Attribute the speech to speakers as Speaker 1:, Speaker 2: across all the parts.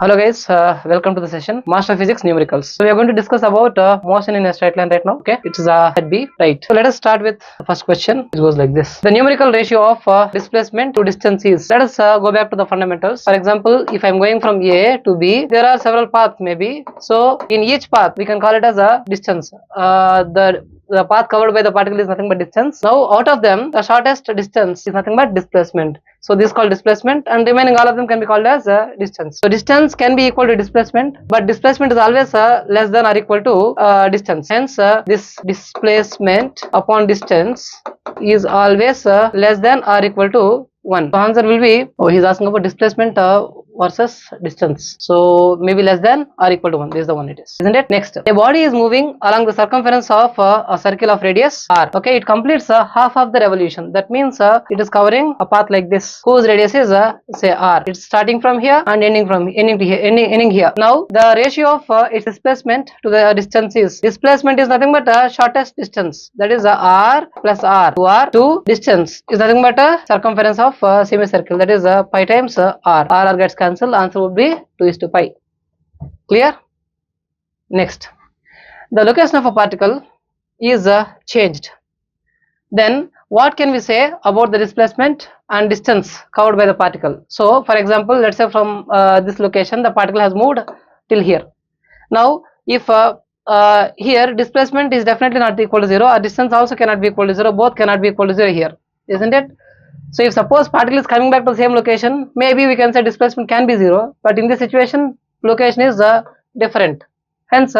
Speaker 1: Hello guys, welcome to the session Master Physics Numericals. So we are going to discuss about motion in a straight line right now. Okay, it is head B, right? So let us start with the first question. It goes like this: the numerical ratio of displacement to distance is. Let us go back to the fundamentals. For example, if I am going from A to B, there are several paths maybe. So in each path, we can call it as a distance. The path covered by the particle is nothing but distance. Now out of them, the shortest distance is nothing but displacement. So this is called displacement, and remaining all of them can be called as distance. So distance can be equal to displacement, but displacement is always less than or equal to distance. Hence, this displacement upon distance is always less than or equal to 1. So answer will be, he's asking about displacement versus distance. So maybe less than or equal to 1. This is the one it is, isn't it? Next, a body is moving along the circumference of a circle of radius r. Okay, it completes half of the revolution. That means it is covering a path like this, whose radius is say r. It's starting from here and ending here. Now the ratio of its displacement to the distance is, displacement is nothing but shortest distance, that is r plus r. To distance is nothing but circumference of semicircle, that is pi times r gets cancelled. Answer would be 2:pi. Clear? Next, the location of a particle is changed. Then what can we say about the displacement and distance covered by the particle? So for example, let's say from this location the particle has moved till here. Now if here displacement is definitely not equal to 0, or distance also cannot be equal to 0, both cannot be equal to 0 here, isn't it? So if suppose particle is coming back to the same location, maybe we can say displacement can be 0, but in this situation location is different. Hence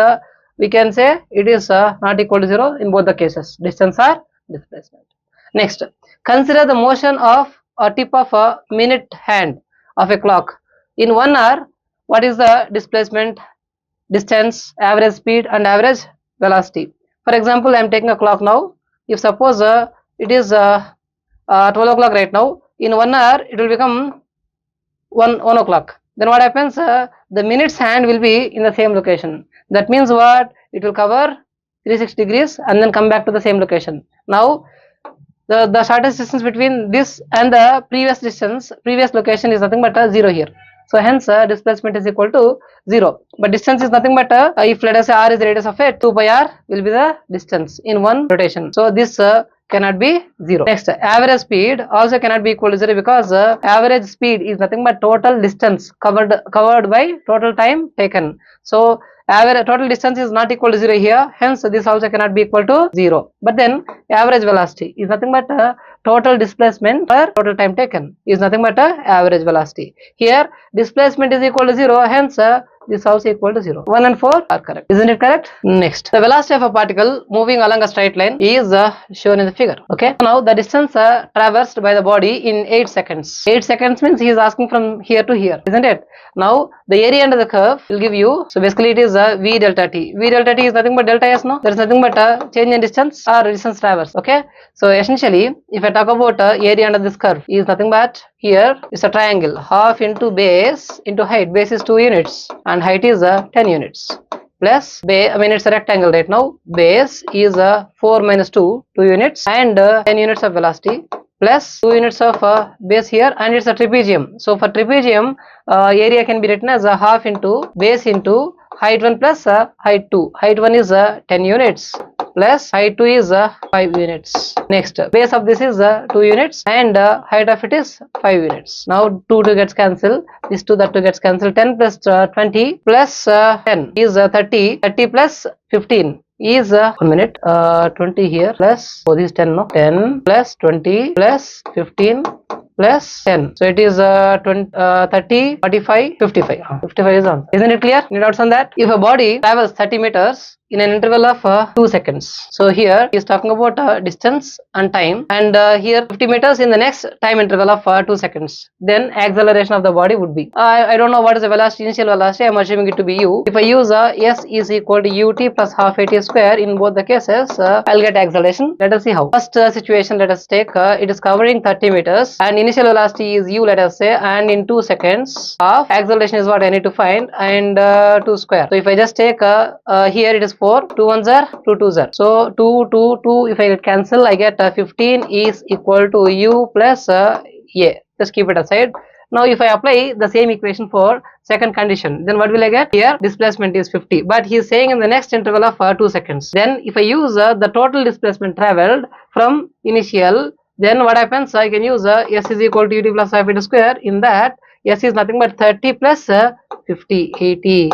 Speaker 1: we can say it is not equal to 0 in both the cases, distance or displacement. Next, consider the motion of a tip of a minute hand of a clock. In 1 hour, what is the displacement, distance, average speed and average velocity? For example, I am taking a clock now. If suppose it is 12 o'clock right now, in 1 hour it will become 1 o'clock. Then what happens, the minute's hand will be in the same location. That means what, it will cover 360 degrees and then come back to the same location. Now the shortest distance between this and the previous location is nothing but 0 here. So hence displacement is equal to 0, but distance is nothing but if let us say r is the radius of it, 2 pi r will be the distance in one rotation. So this cannot be 0. Next, average speed also cannot be equal to 0, because average speed is nothing but total distance covered by total time taken. So average total distance is not equal to 0 here, hence this also cannot be equal to 0. But then average velocity is nothing but total displacement per total time taken, is nothing but average velocity. Here displacement is equal to 0, hence this also equal to 0. 1 and 4 are correct, isn't it correct? Next, the velocity of a particle moving along a straight line is shown in the figure. Okay, now the distance traversed by the body in 8 seconds. 8 seconds means he is asking from here to here, isn't it? Now the area under the curve will give you, so basically it is v delta t. V delta t is nothing but delta s. No, there is nothing but change in distance or distance traversed. Okay, so essentially if I talk about area under this curve is nothing but, here is a triangle, half into base into height. Base is 2 units and height is 10 units, plus base, I mean it's a rectangle right now, base is 4 minus 2 units, and 10 units of velocity, plus 2 units of base here, and it's a trapezium. So for trapezium, area can be written as a half into base into height 1 plus height 2. Height 1 is 10 units plus height 2 is 5 units. Next, base of this is 2 units and height of it is 5 units. Now 2 gets cancelled, this 2 that 2 gets cancelled. 10 plus 20 plus 10 is 30. 30 plus 15 is 1 minute, 20 here plus, this is 10, no, 10 plus 20 plus 15 plus 10, so it is 30, 45, 55. 55 is on. Isn't it clear? Any doubts on that? If a body travels 30 meters in an interval of 2 seconds, so here he is talking about distance and time, and here 50 meters in the next time interval of 2 seconds, then acceleration of the body would be, I don't know what is the velocity, initial velocity, I am assuming it to be u. If I use s is equal to ut plus half at square in both the cases, I'll get acceleration. Let us see how. First situation, let us take, it is covering 30 meters and initial velocity is u, let us say, and in 2 seconds of acceleration is what I need to find, and 2 square. So if I just take here it is 4, 2 ones are 2 twos are, so 2 2 2, if I cancel I get 15 is equal to u plus a. Just keep it aside. Now if I apply the same equation for second condition, then what will I get? Here displacement is 50, but he is saying in the next interval of 2 seconds. Then if I use the total displacement traveled from initial, then what happens? I can use s is equal to ut plus half it square. In that, s is nothing but 30 plus 50, 80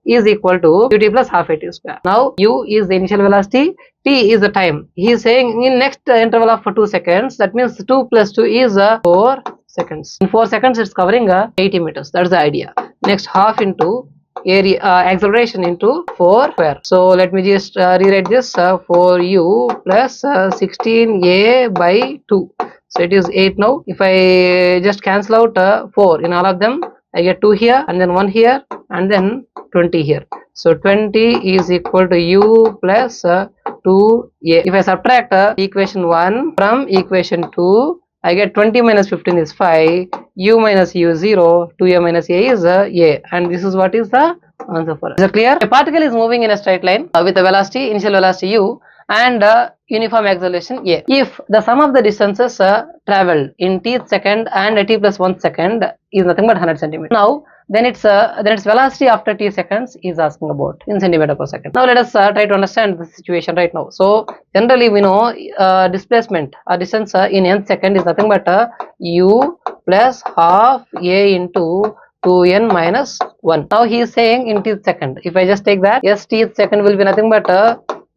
Speaker 1: is equal to ut plus half at square. Now u is the initial velocity, t is the time. He is saying in next interval of 2 seconds, that means 2 plus 2 is 4 seconds. In 4 seconds it's covering 80 meters. That's the idea. Next, half into area acceleration into 4 square. So let me just rewrite this 4u plus 16a by 2. So it is 8 now. If I just cancel out 4 in all of them, I get 2 here and then 1 here and then 20 here. So 20 is equal to u plus 2a. If I subtract equation 1 from equation 2, I get 20 minus 15 is 5, u minus u 0, 2a minus a is a, and this is what is the answer for us. Is it clear? A particle is moving in a straight line with a velocity, initial velocity u, and uniform acceleration a. If the sum of the distances traveled in t second and t plus 1 second is nothing but 100 centimeters. Now then its velocity after t seconds is asking about in centimeter per second. Now let us try to understand the situation right now. So generally we know displacement or distance in nth second is nothing but u plus half a into 2n minus 1. Now he is saying in t second. If I just take that, yes, t second will be nothing but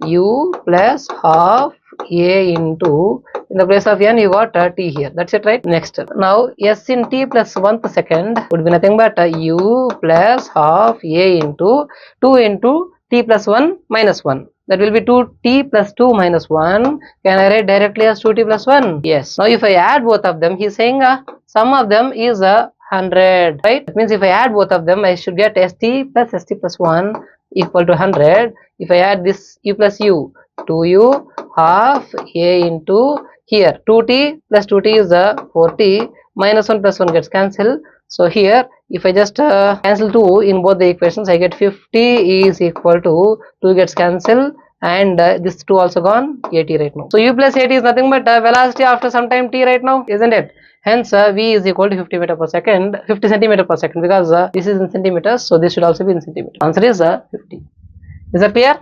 Speaker 1: u plus half a into, in the place of n you got t here. That's it, right? Next, now s in t plus 1th second would be nothing but u plus half a into 2 into t plus 1 minus 1. That will be 2t plus 2 minus 1. Can I write directly as 2t plus 1? Yes. Now if I add both of them, he is saying sum of them is 100, right? That means if I add both of them, I should get st plus 1 equal to 100. If I add this u plus u, 2u half a into here 2t plus 2t is 4t, minus 1 plus 1 gets cancelled. So here if I just cancel 2 in both the equations, I get 50 is equal to 2 gets cancelled, and this 2 also gone, 80 right now. So u plus 80 is nothing but velocity after some time t right now, isn't it? Hence v is equal to 50 meter per second, 50 centimeter per second, because this is in centimeters, so this should also be in centimeters. Answer is 50. Is that clear?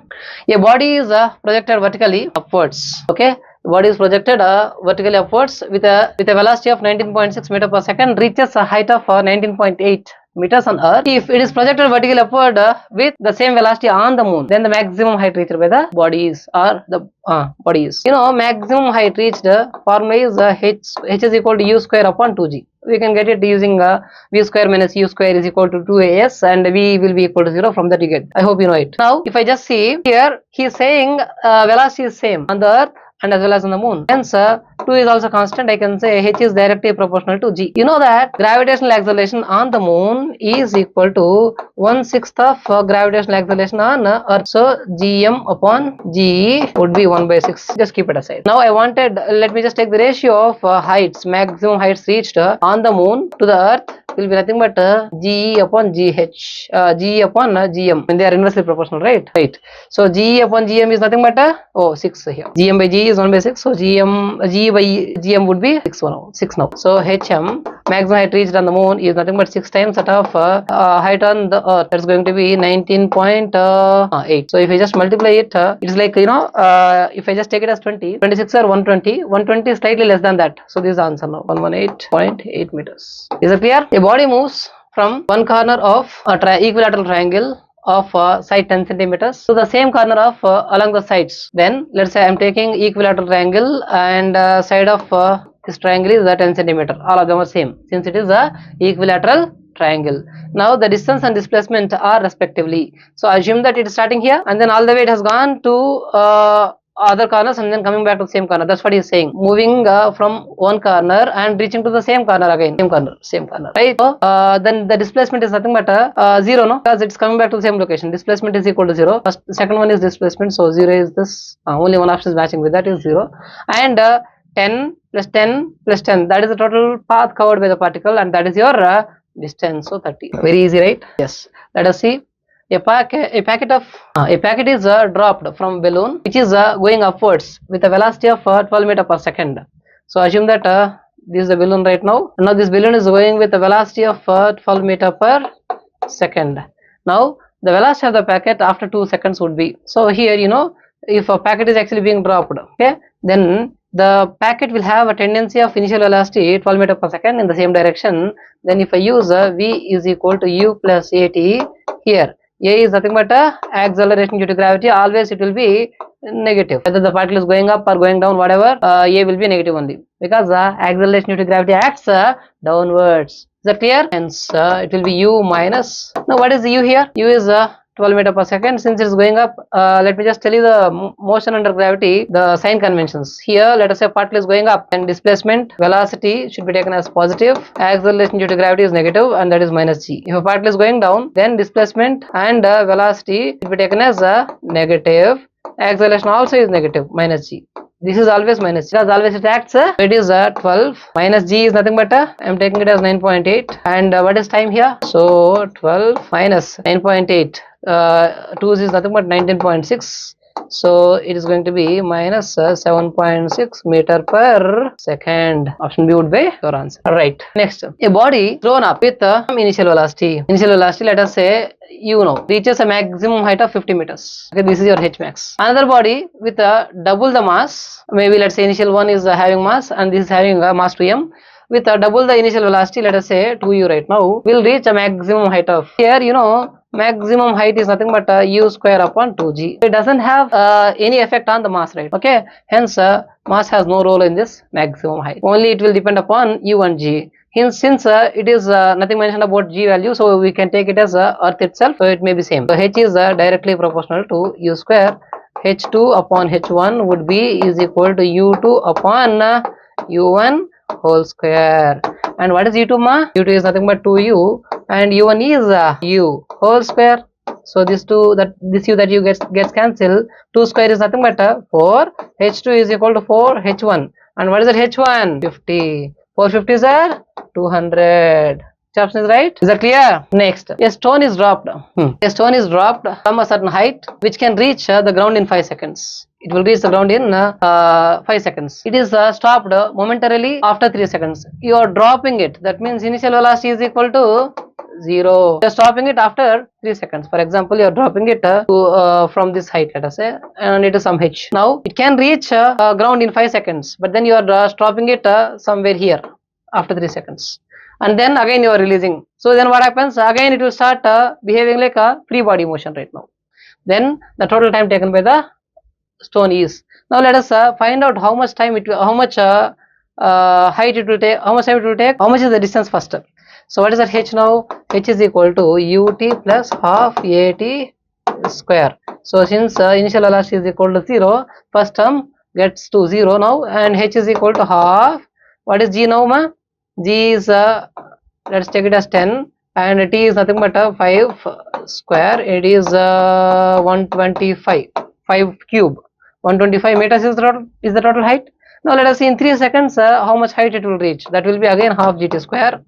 Speaker 1: A body is projected vertically upwards. Okay, the body is projected vertically upwards with a velocity of 19.6 meter per second, reaches a height of 19.8 meters on Earth. If it is projected vertically upward with the same velocity on the moon, then the maximum height reached by the bodies or the bodies. You know, maximum height reached formula is h is equal to u square upon 2g. We can get it using v square minus u square is equal to 2as, and v will be equal to 0. From that you get. I hope you know it. Now if I just see here, he is saying velocity is same on the Earth and as well as on the moon. Hence 2 is also constant. I can say h is directly proportional to g. You know that gravitational acceleration on the moon is equal to 1/6 of gravitational acceleration on Earth. So gm upon g would be 1/6. Just keep it aside. Now I wanted, let me just take the ratio of heights, maximum heights reached on the moon to the Earth will be nothing but ge upon gh, ge upon gm, when they are inversely proportional, right? Right. So ge upon gm is nothing but 6 here. Gm by g is 1/6. So g by gm would be 6 now. So hm, maximum height reached on the moon, is nothing but 6 times that of height on the Earth. That's going to be 19.8. So if I just multiply it, it's like, you know, if I just take it as 20, 26 or 120, 120 is slightly less than that. So this is the answer now, 118.8 meters. Is it clear? A body moves from one corner of a equilateral triangle of side 10 centimeters to the same corner of along the sides. Then let's say I'm taking equilateral triangle, and side of this triangle is 10 centimeter. All of them are same since it is a equilateral triangle. Now the distance and displacement are respectively. So assume that it is starting here and then all the way it has gone to other corners and then coming back to the same corner. That's what he is saying. Moving from one corner and reaching to the same corner again. Same corner. Right? So then the displacement is nothing but 0, no? Because it's coming back to the same location. Displacement is equal to 0. Second one is displacement. So 0 is this. Only one option is matching with that is 0. And 10 plus 10 plus 10. That is the total path covered by the particle, and that is your distance. So 30. Very easy, right? Yes. Let us see. A packet is dropped from balloon which is going upwards with a velocity of 12 meter per second. So assume that This is the balloon right now. Now this balloon is going with a velocity of 12 meter per second. Now the velocity of the packet after 2 seconds would be, so here if a packet is actually being dropped, okay, then the packet will have a tendency of initial velocity 12 meter per second in the same direction. Then if I use v is equal to u plus at, here a is nothing but acceleration due to gravity, always it will be negative, whether the particle is going up or going down, whatever, a will be negative only, because acceleration due to gravity acts downwards. Is that clear? Hence it will be u minus, now what is u here? U is 12 meter per second. Since it is going up, let me just tell you the motion under gravity, the sign conventions. Here let us say particle is going up, and displacement velocity should be taken as positive, acceleration due to gravity is negative, and that is minus g. If a particle is going down, then displacement and velocity should be taken as negative, acceleration also is negative, minus g. This is always minus g, because always it acts, it is 12 minus g is nothing but I'm taking it as 9.8, and what is time here? So 12 minus 9.8, 2 is nothing but 19.6, so it is going to be minus 7.6 meter per second. Option B would be your answer. Right. Next, a body thrown up with initial velocity. Initial velocity, let us say reaches a maximum height of 50 meters. Okay, this is your h max. Another body with double the mass, maybe let's say initial one is having mass and this is having mass 2m, with double the initial velocity, let us say 2u right now, will reach a maximum height of, here maximum height is nothing but u square upon 2g. It doesn't have any effect on the mass, right? Okay, hence mass has no role in this maximum height, only it will depend upon u and g. Hence, since it is nothing mentioned about g value, so we can take it as earth itself, so it may be same. So h is directly proportional to u square. h2 upon h1 would be is equal to u2 upon u1 whole square. And what is u2 ma? u2 is nothing but 2u, and u1 is u whole square. So this u that you gets cancelled. 2 square is nothing but 4. h2 is equal to 4 h1. And what is that h1? 50. 450 is 200. Which option is right? Is that clear? Next, a stone is dropped. A stone is dropped from a certain height which can reach the ground in 5 seconds. It will reach the ground in 5 seconds. It is stopped momentarily after 3 seconds. You are dropping it. That means initial velocity is equal to 0. You are stopping it after 3 seconds. For example, you are dropping it from this height, let us say, and it is some h. Now, it can reach ground in 5 seconds, but then you are stopping it somewhere here after 3 seconds. And then again you are releasing. So then what happens? Again it will start behaving like a free body motion right now. Then the total time taken by the stone is. Now let us find out how much time it will, how much height it will take, how much time it will take, how much is the distance first. So what is that h now? H is equal to ut plus half at square. So since initial velocity is equal to 0, first term gets to 0 now, and h is equal to half. What is g now ma? G is let's take it as 10, and t is nothing but 5 square. It is 125, 5 cube, 125 meters is the total height. Now let us see in 3 seconds how much height it will reach. That will be again half gt square.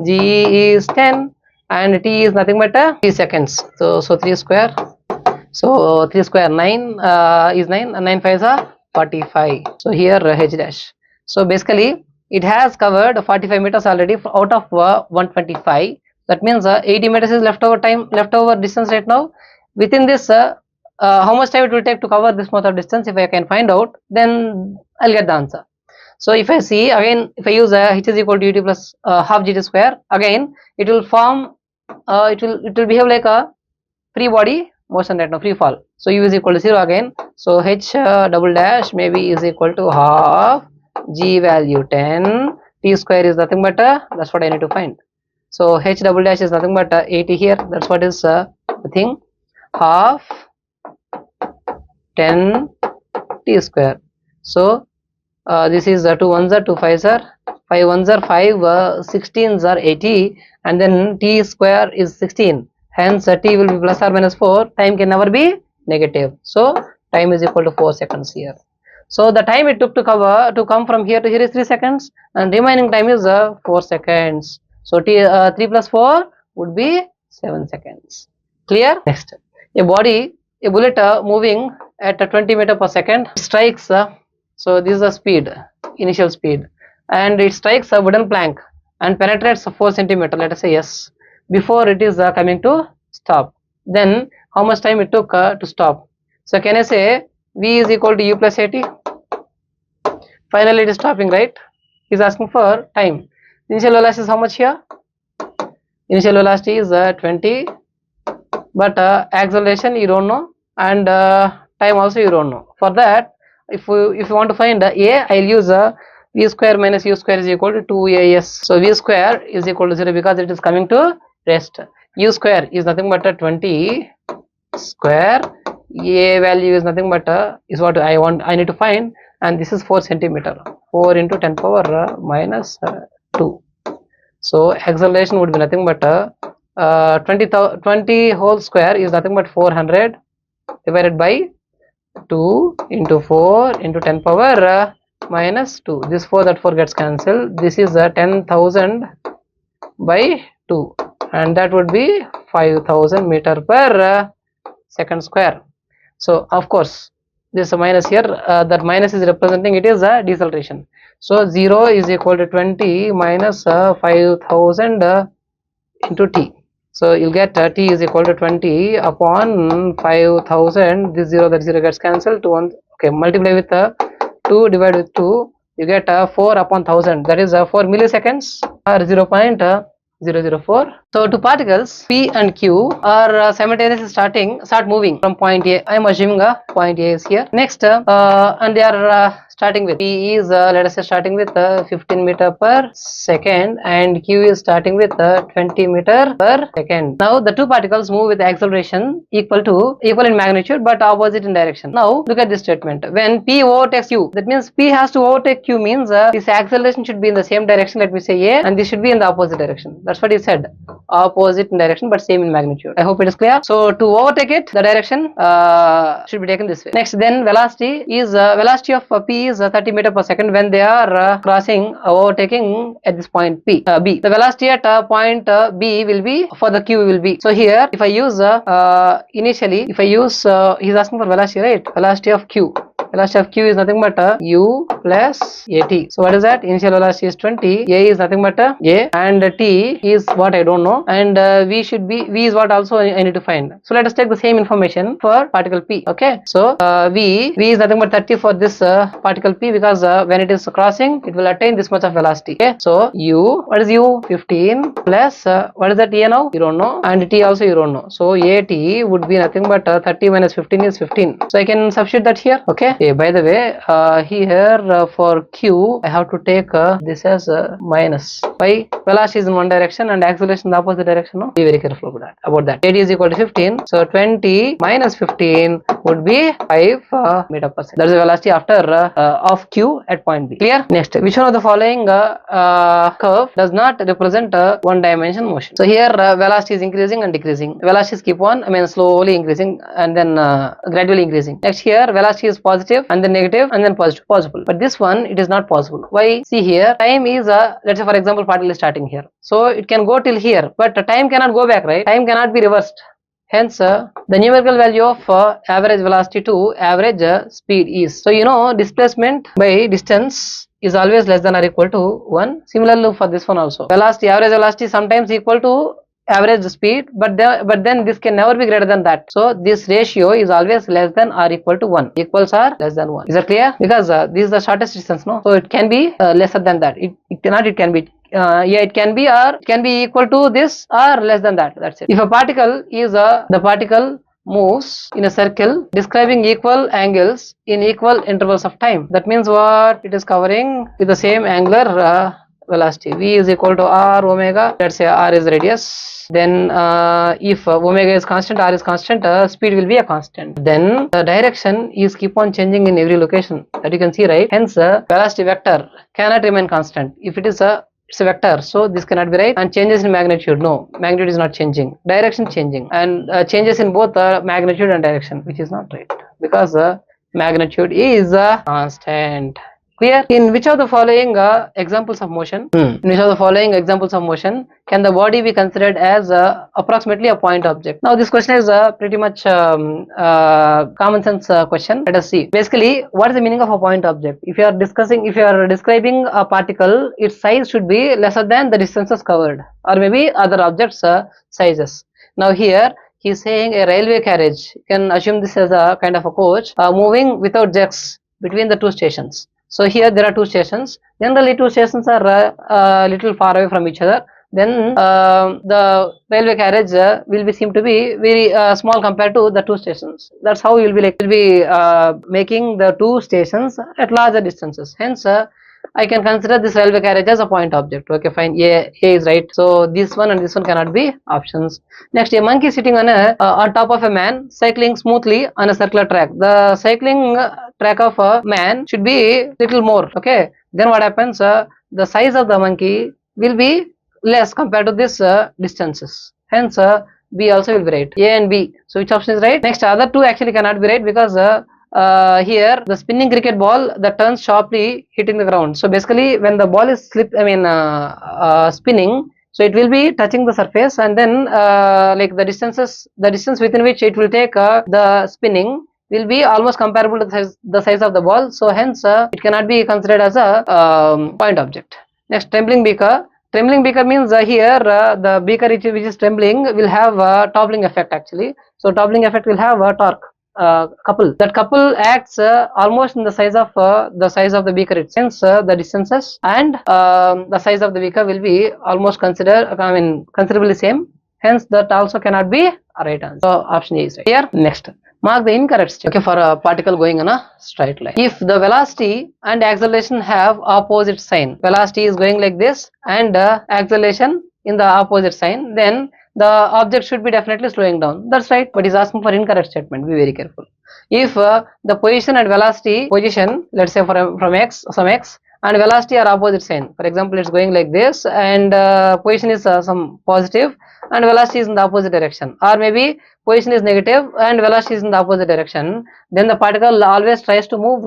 Speaker 1: G is 10 and t is nothing but 3 seconds. So 3 square. So 3 square 9 is 9, and 9 5 is 45. So here h dash. So basically it has covered 45 meters already out of 125. That means 80 meters is leftover distance right now. Within this, how much time it will take to cover this much of distance? If I can find out, then I'll get the answer. So if I see again, if I use h is equal to ut plus half gt square, again it will form, it will behave like a free body motion right now, free fall. So u is equal to 0 again. So h double dash maybe is equal to half g value 10, t square is nothing but that's what I need to find. So h double dash is nothing but 80 here. That's what is the thing. Half 10 t square. So this is 2 ones are 2 5s are 5 ones are 5, 16s are 80, and then t square is 16. Hence t will be plus or minus 4. Time can never be negative. So time is equal to 4 seconds here. So the time it took to come from here to here is 3 seconds, and remaining time is 4 seconds. So 3 plus 4 would be 7 seconds. Clear? Next, a bullet moving at 20 meter per second strikes. So this is the speed, initial speed, and it strikes a wooden plank and penetrates 4 centimeter, let us say yes, before it is coming to stop, then how much time it took to stop? So can I say v is equal to u plus at? Finally it is stopping, right? He is asking for time. Initial velocity is how much here? Initial velocity is 20, but acceleration you don't know, and time also you don't know. For that, if you want to find a, I'll use v square minus u square is equal to 2as. So v square is equal to 0 because it is coming to rest. U square is nothing but 20 square. A value is nothing but is what I need to find, and this is 4 centimeter. 4 into 10 power minus 2. So acceleration would be nothing but 20 whole square is nothing but 400 divided by 2 into 4 into 10 power minus 2. This 4, that 4 gets cancelled. This is 10,000 by 2, and that would be 5,000 meter per second square. So of course this minus here, that minus is representing it is a deceleration. So 0 is equal to 20 minus 5,000 into t. So you'll get t is equal to 20 upon 5,000. This 0, that 0 gets cancelled. 2 1, okay, multiply with 2, divide with 2, you get 4 upon 1000, that is 4 milliseconds or 0.004. So two particles P and Q are simultaneously start moving from point A. I am assuming point A is here. Next, and they are starting with P is let us say starting with 15 meter per second, and Q is starting with 20 meter per second. Now the two particles move with acceleration equal in magnitude but opposite in direction. Now look at this statement. When P overtakes Q, that means P has to overtake Q, means this acceleration should be in the same direction. Let me say A, and this should be in the opposite direction. That's what he said. Opposite in direction but same in magnitude. I hope it is clear. So to overtake it, the direction should be taken this way. Next, then velocity velocity of P is 30 meter per second when they are overtaking at this point B. The velocity at point B will be for the Q will be. So here if I use initially if I use he's asking for velocity, right? Velocity of Q. Velocity of Q is nothing but u plus at. So what is that? Initial velocity is 20, a is nothing but a, and t is what I don't know, and v is what also I need to find. So let us take the same information for particle P. Okay, so v is nothing but 30 for this particle P, because when it is crossing it will attain this much of velocity. Okay, so u, what is u? 15 plus what is that a now? You don't know, and t also you don't know. So at would be nothing but 30 minus 15 is 15. So I can substitute that here. Okay. By the way, here for Q I have to take this as minus. Why? Velocity is in one direction and acceleration in the opposite direction. No? Be very careful about that. AD is equal to 15. So 20 minus 15 would be 5 meter per second. That is the velocity after of Q at point B. Clear? Next, which one of the following curve does not represent one dimension motion? So here velocity is increasing and decreasing. Velocities keep on, slowly increasing and then gradually increasing. Next, here velocity is positive and then negative and then positive, possible, but this one it is not possible. Why? See here, time is let's say for example particle is starting here, so it can go till here, but time cannot go back, right? Time cannot be reversed. Hence the numerical value of average velocity to average speed is, so displacement by distance is always less than or equal to 1. Similarly for this one also, velocity, average velocity sometimes equal to average speed, but then this can never be greater than that. So this ratio is always less than or equal to 1. Equals or less than 1. Is that clear? Because this is the shortest distance, no? So it can be lesser than that. It cannot. It can be. It can be, or it can be equal to this or less than that. That's it. If a particle is the particle moves in a circle describing equal angles in equal intervals of time. That means what? It is covering with the same angular velocity. V is equal to r omega. Let's say r is radius. Then if omega is constant, r is constant, speed will be a constant. Then the direction is keep on changing in every location, that you can see, right? Hence velocity vector cannot remain constant. If it is it's a vector, so this cannot be right. And changes in magnitude, no, magnitude is not changing, direction changing, and changes in both magnitude and direction, which is not right, because magnitude is constant. Clear? In which of the following examples of motion, in which of the following examples of motion can the body be considered as approximately a point object? Now this question is pretty much common sense question. Let us see. Basically, what is the meaning of a point object? If you are describing a particle, its size should be lesser than the distances covered, or maybe other objects sizes. Now here he is saying a railway carriage. You can assume this as a kind of a coach moving without jerks between the two stations. So here there are two stations. Generally, two stations are a little far away from each other. Then the railway carriage will be seem to be very small compared to the two stations. That's how you will be making the two stations at larger distances. Hence, I can consider this railway carriage as a point object. Okay, fine. A is right. So this one and this one cannot be options. Next, a monkey sitting on top of a man cycling smoothly on a circular track. The cycling track of a man should be little more. Okay. Then what happens? The size of the monkey will be less compared to this distances. Hence, B also will be right. A and B. So which option is right? Next, other two actually cannot be right because here the spinning cricket ball that turns sharply hitting the ground. So basically when the ball is spinning, so it will be touching the surface, and then like the distance within which it will take the spinning will be almost comparable to the size of the ball. So hence it cannot be considered as a point object. Next, trembling beaker. Trembling beaker means here the beaker which is trembling will have a toppling effect actually. So toppling effect will have a torque couple. That couple acts almost in the size of the beaker itself. Hence the distances and the size of the beaker will be almost considerably same. Hence that also cannot be a right answer. So option A is right. Here, next. Mark the incorrect step. Okay, for a particle going on a straight line. If the velocity and acceleration have opposite sign, velocity is going like this and acceleration in the opposite sign, then the object should be definitely slowing down. That's right, but he's asking for incorrect statement. Be very careful. If the position and velocity, let's say from some x, and velocity are opposite sign. For example, it's going like this, and position is some positive, and velocity is in the opposite direction, or maybe position is negative and velocity is in the opposite direction. Then the particle always tries to move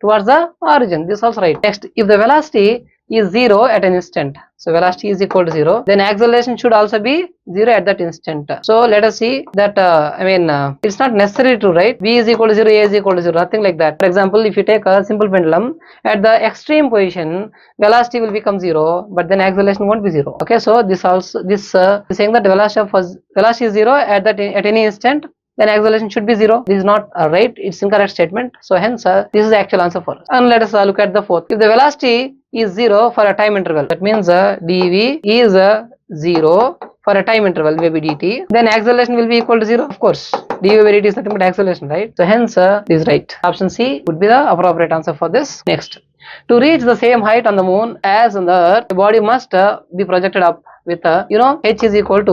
Speaker 1: towards the origin. This is also right. Next, if the velocity is 0 at an instant, so velocity is equal to 0, then acceleration should also be 0 at that instant. So let us see that it's not necessary to write V is equal to 0, A is equal to 0, nothing like that. For example, if you take a simple pendulum, at the extreme position velocity will become 0, but then acceleration won't be 0. Okay, so this is saying that velocity is 0 at any instant, then acceleration should be 0. This is not right, it's incorrect statement. So hence this is the actual answer for us. And let us look at the fourth. If the velocity is 0 for a time interval, that means dv is 0 for a time interval, maybe dt, then acceleration will be equal to 0. Of course, dv by dt is nothing but acceleration, right? So hence this is right. Option C would be the appropriate answer for this. Next, to reach the same height on the moon as on the earth, the body must be projected up with h is equal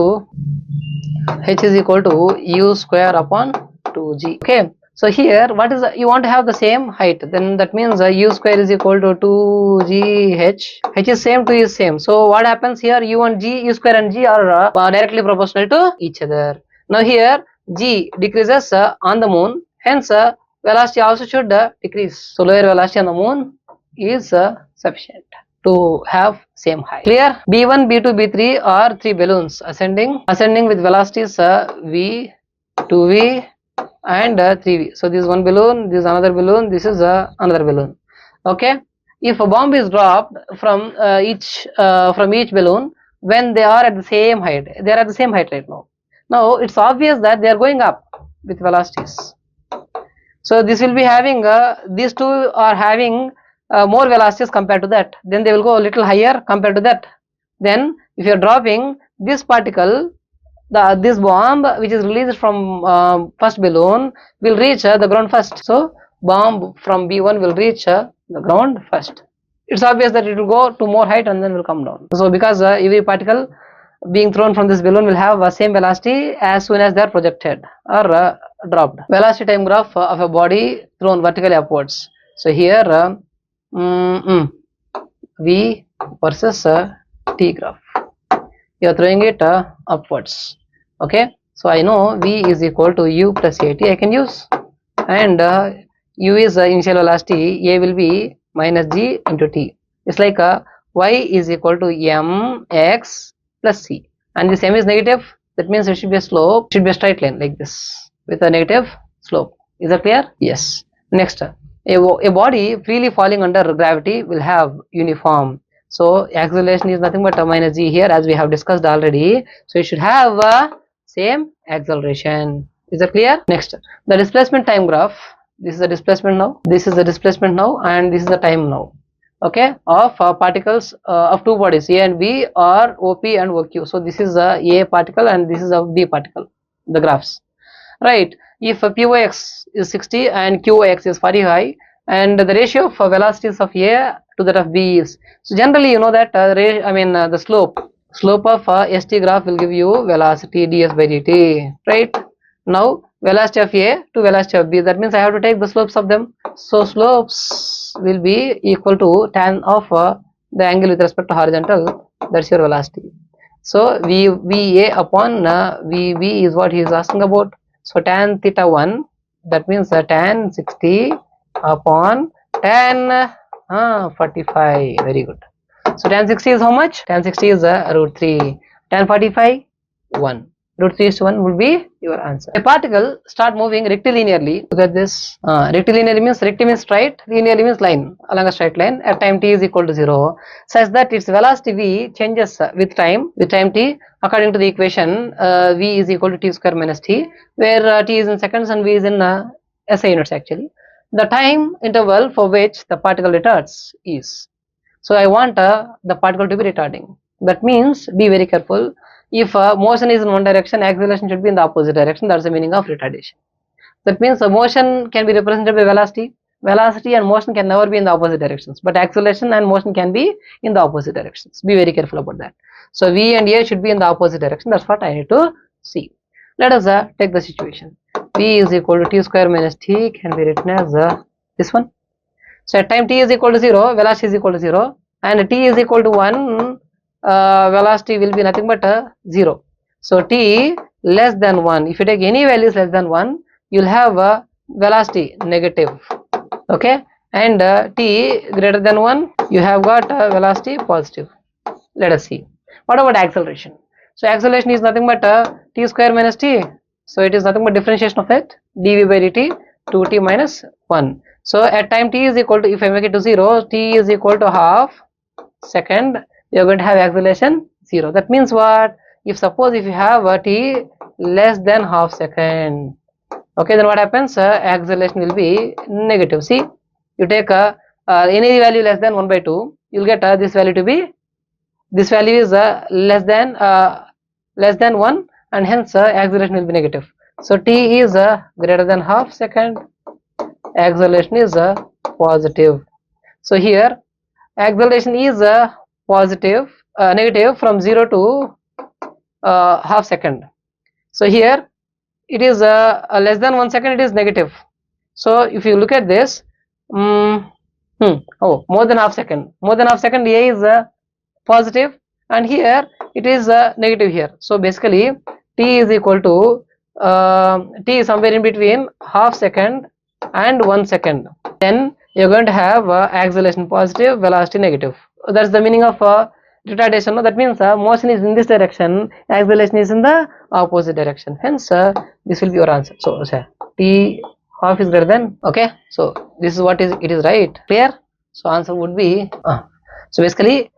Speaker 1: to u square upon 2g. Okay, so here what is you want to have the same height, then that means u square is equal to 2g h is same, 2 is same. So what happens here, u square and g are directly proportional to each other. Now here g decreases on the moon, hence velocity also should decrease. So lower velocity on the moon is sufficient to have same height. Clear? B1, B2, B3 are three balloons ascending with velocities v, 2v and 3v. So this is one balloon, this is another balloon, this is another balloon. Okay, if a bomb is dropped from each balloon when they are at the same height, they are at the same height right now. Now it's obvious that they are going up with velocities. So this will be having these two are having more velocities compared to that, then they will go a little higher compared to that. Then if you are dropping this particle, this bomb which is released from first balloon will reach the ground first. So bomb from B1 will reach the ground first. It's obvious that it will go to more height and then will come down. So because every particle being thrown from this balloon will have same velocity as soon as they are projected or dropped. Velocity time graph of a body thrown vertically upwards. So here V versus T graph. You are throwing it upwards. Okay, so I know V is equal to U plus AT I can use, and U is initial velocity, A will be minus g into t. It's like y is equal to mx plus c, and this m is negative. That means it should be a slope, should be a straight line like this with a negative slope. Is that clear? Yes. Next, a body freely falling under gravity will have uniform. So acceleration is nothing but a minus g here, as we have discussed already. So it should have same acceleration. Is that clear? Next, the displacement time graph. This is the displacement now. This is the displacement now, and this is the time now. Okay, of particles of two bodies A and B, or OP and OQ. So this is a particle and this is a B particle. The graphs, right? If PYX is 60 and QYX is 45, and the ratio of velocities of A to that of B is, so generally you know that the slope of ST graph will give you velocity ds by dt, right? Now velocity of A to velocity of B, that means I have to take the slopes of them. So slopes will be equal to tan of the angle with respect to horizontal, that's your velocity. So VA upon VB is what he is asking about. So tan theta 1, that means tan 60 upon tan 45. Very good. So tan 60 is how much? Tan 60 is root 3. Tan 45, 1. Root 3 is 1 would be your answer. A particle start moving rectilinearly. Look at this. Rectilinearly means, recti means straight, linearly means line, along a straight line at time t is equal to 0, such that its velocity v changes with time t, according to the equation v is equal to t square minus t, where t is in seconds and v is in SI units actually. The time interval for which the particle retards is. So I want the particle to be retarding. That means be very careful. If motion is in one direction, acceleration should be in the opposite direction. That's the meaning of retardation. That means motion can be represented by velocity. Velocity and motion can never be in the opposite directions, but acceleration and motion can be in the opposite directions. Be very careful about that. So V and A should be in the opposite direction. That's what I need to see. Let us take the situation. V is equal to t square minus t can be written as this one. So at time t is equal to 0, velocity is equal to 0, and t is equal to 1, velocity will be nothing but 0. So t less than 1, if you take any values less than 1, you will have velocity negative. Okay, and t greater than 1, you have got velocity positive. Let us see. What about acceleration? So acceleration is nothing but t square minus t. So it is nothing but differentiation of it, dv by dt, 2t minus 1. So at time t is equal to, if I make it to 0, t is equal to half second, you are going to have acceleration 0. That means what? If you have a t less than half second, okay, then what happens? Acceleration will be negative. See, you take any value less than 1 by 2, you will get this value to be, this value is less than 1, and hence acceleration will be negative. So t is greater than half second, acceleration is positive. So here acceleration is positive, negative from 0 to half second. So here it is less than 1 second, it is negative. So if you look at this, more than half second, A is positive, and here it is negative here. So basically t is equal to t is somewhere in between half second and 1 second. Then you're going to have acceleration positive, velocity negative. That's the meaning of retardation. No? That means motion is in this direction, acceleration is in the opposite direction. Hence this will be your answer. So t half is greater than, okay, so this is what it is, right? Clear? So answer would be so basically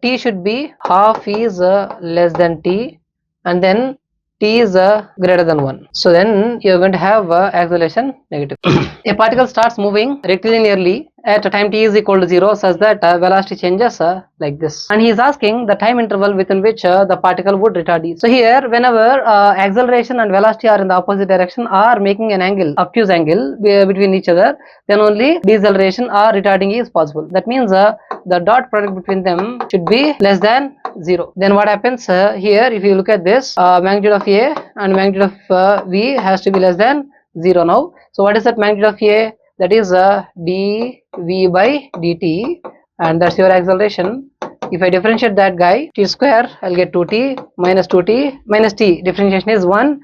Speaker 1: t should be half is less than t, and then t is greater than 1. So then you are going to have acceleration negative. A particle starts moving rectilinearly at a time t is equal to 0, such that velocity changes like this, and he is asking the time interval within which the particle would retard is. So here, whenever acceleration and velocity are in the opposite direction, or making an angle, obtuse angle between each other, then only deceleration or retarding is possible. That means the dot product between them should be less than 0. Then what happens here, if you look at this, magnitude of A and magnitude of V has to be less than 0 now. So what is that magnitude of A? That is dv by dt, and that's your acceleration. If I differentiate that guy, t square, I'll get 2t minus 2t minus t. Differentiation is 1.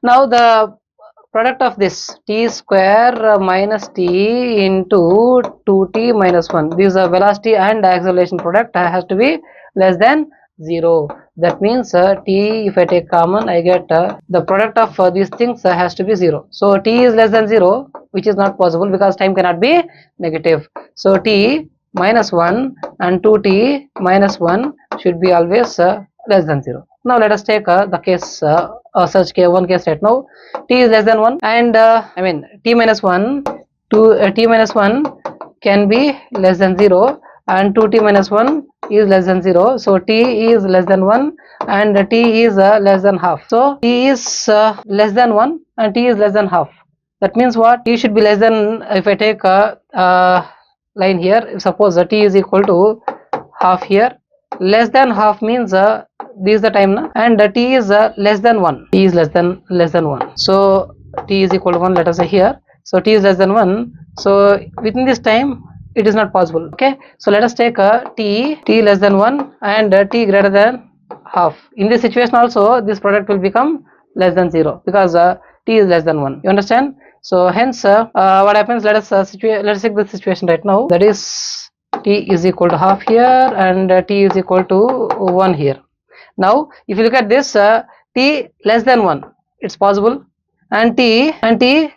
Speaker 1: Now the product of this t square minus t into 2t minus 1, this velocity and acceleration product has to be less than 0. That means t, if I take common, I get the product of these things has to be 0. So t is less than 0, which is not possible because time cannot be negative. So t minus 1 and 2t minus 1 should be always less than 0. Now let us take the case, such one case right now. T is less than 1 and t minus 1 to t minus 1 can be less than 0 and 2t minus 1 is less than 0. So t is less than 1 and t is less than half. So t is less than 1 and t is less than half. That means what? T should be less than, if I take a line here, suppose t is equal to half here. Less than half means this is the time na? And t is less than 1. T is less than 1. So t is equal to 1, let us say here. So t is less than 1. So within this time it is not possible. Okay, so let us take t less than 1 and t greater than half. In this situation also this product will become less than 0 because t is less than 1. You understand? So hence what happens, let us take the situation right now, that is t is equal to half here and t is equal to 1 here. Now if you look at this, t less than 1, it's possible, and t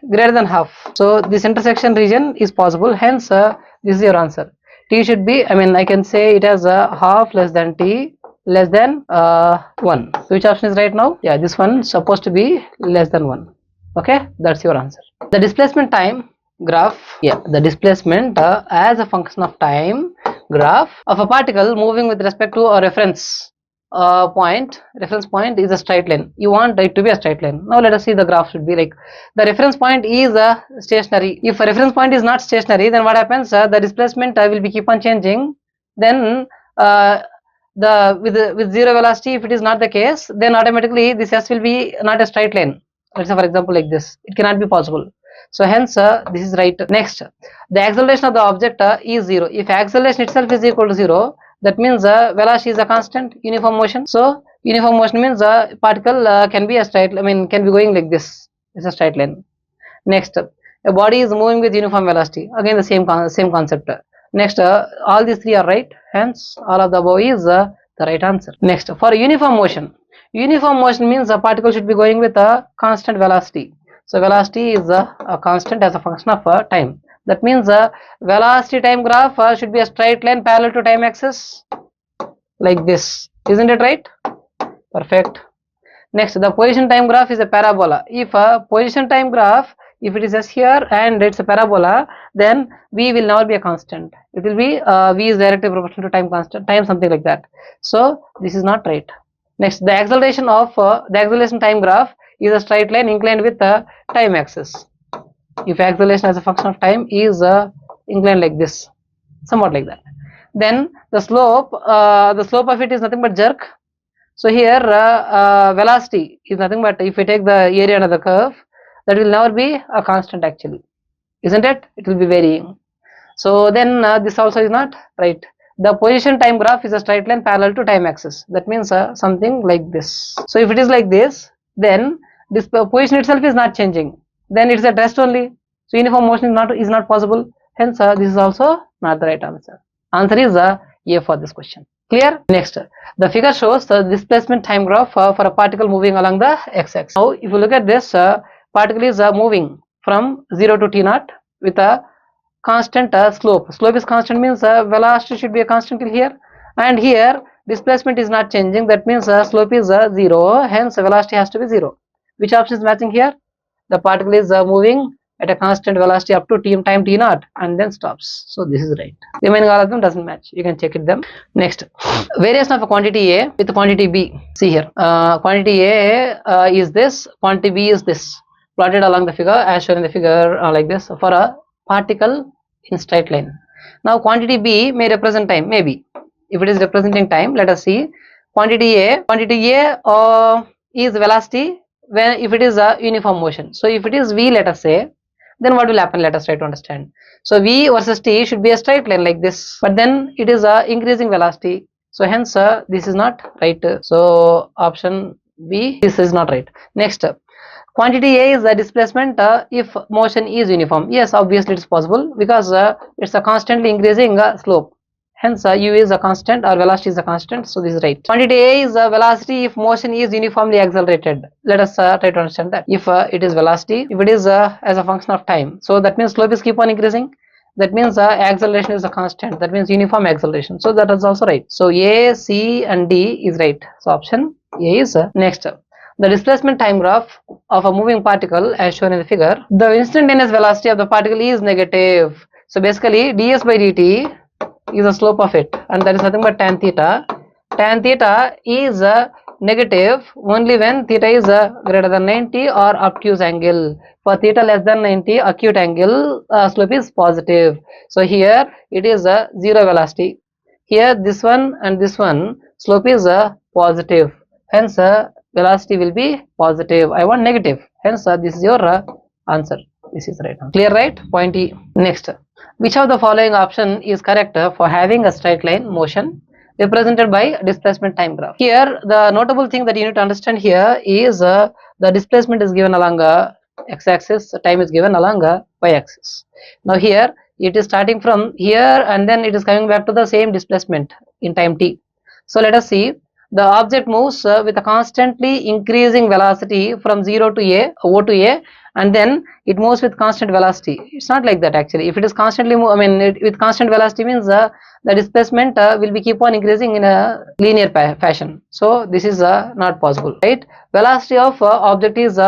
Speaker 1: greater than half. So this intersection region is possible, hence this is your answer. T should be, I can say it as half less than t less than 1. So which option is right now? Yeah, this one is supposed to be less than 1. Okay, that's your answer. The displacement time graph, yeah, the displacement as a function of time graph of a particle moving with respect to a reference point. Reference point is a straight line. You want it to be a straight line. Now let us see the graph should be like. The reference point is stationary. If a reference point is not stationary, then what happens? The displacement will be keep on changing. Then with zero velocity, if it is not the case, then automatically this s will be not a straight line. Let's say for example like this, it cannot be possible. So hence this is right. Next, the acceleration of the object is 0. If acceleration itself is equal to 0, that means velocity is a constant, uniform motion. So uniform motion means particle can be a straight, can be going like this. It's a straight line. Next, a body is moving with uniform velocity. Again the same concept. Next, all these three are right. Hence all of the above is the right answer. Next, for uniform motion means a particle should be going with a constant velocity. So velocity is a constant as a function of time. That means velocity time graph should be a straight line parallel to time axis like this. Isn't it right? Perfect. Next, the position time graph is a parabola. If a position time graph, if it is as here and it's a parabola, then v will never be a constant. It will be v is directly proportional to time constant, time something like that. So this is not right. Next, the acceleration time graph is a straight line inclined with the time axis. If acceleration as a function of time is inclined like this, somewhat like that, then the slope of it is nothing but jerk. So here velocity is nothing but, if we take the area under the curve, that will never be a constant actually, isn't it? It will be varying. So then this also is not right. The position time graph is a straight line parallel to time axis. That means something like this. So if it is like this, then this position itself is not changing. Then it is at rest only. So uniform motion is not possible. Hence this is also not the right answer. Answer is A for this question. Clear? Next, the figure shows the displacement time graph for a particle moving along the x-axis. Now if you look at this, particle is moving from 0 to t0 with a constant slope. Slope is constant means velocity should be a constant till here, and here displacement is not changing. That means slope is 0. Hence velocity has to be 0. Which option is matching here? The particle is moving at a constant velocity up to time t0 and then stops. So this is right. Remaining all of them doesn't match. You can check it them. Next, variation of a quantity A with quantity B. See here, quantity A is this, quantity B is this. Plotted along the figure as shown in the figure like this for a particle in straight line. Now quantity B may represent time, maybe. If it is representing time, let us see. Quantity A is velocity when if it is a uniform motion. So if it is V, let us say, then what will happen? Let us try to understand. So V versus T should be a straight line like this, but then it is a increasing velocity. So hence this is not right. So option B, this is not right. Next, Quantity A is the displacement if motion is uniform. Yes, obviously it's possible because it's a constantly increasing slope. Hence, u is a constant or velocity is a constant. So this is right. Quantity A is velocity if motion is uniformly accelerated. Let us try to understand that. If it is velocity, if it is as a function of time, so that means slope is keep on increasing. That means acceleration is a constant. That means uniform acceleration. So that is also right. So A, C, and D is right. So option A is next. The displacement time graph of a moving particle as shown in the figure. The instantaneous velocity of the particle is negative. So basically ds by dt is the slope of it, and that is nothing but tan theta. Tan theta is negative only when theta is greater than 90 or obtuse angle. For theta less than 90 acute angle, slope is positive. So here it is a zero velocity. Here this one and this one slope is positive. Hence velocity will be positive. I want negative. Hence this is your answer. This is right. Clear, right? Point E. Next, which of the following option is correct for having a straight line motion represented by displacement time graph? Here the notable thing that you need to understand here is the displacement is given along x-axis, time is given along y-axis. Now here it is starting from here and then it is coming back to the same displacement in time t. So let us see. The object moves with a constantly increasing velocity from 0 to A, O to A, and then it moves with constant velocity. It's not like that actually. If it is constantly with constant velocity means the displacement will be keep on increasing in a linear fashion. So this is not possible, right? Velocity of object is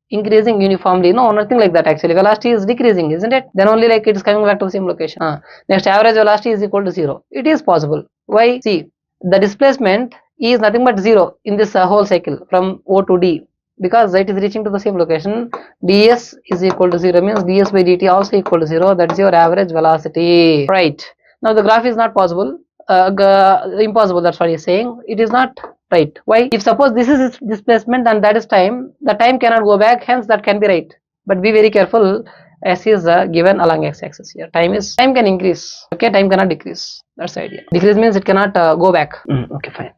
Speaker 1: increasing uniformly. No, nothing like that actually. Velocity is decreasing, isn't it? Then only like it is coming back to the same location. Next, average velocity is equal to 0. It is possible. Why? See, the displacement is nothing but 0 in this whole cycle from O to D, because it is reaching to the same location. ds is equal to 0 means ds by dt also equal to 0. That is your average velocity, right? Now the graph is not possible, impossible. That's what he's saying. It is not right. Why? If suppose this is displacement and that is time, the time cannot go back, hence that can be right. But be very careful. S is given along x-axis here. Time can increase. Okay, time cannot decrease. That's the idea. Decrease means it cannot go back. Okay, fine.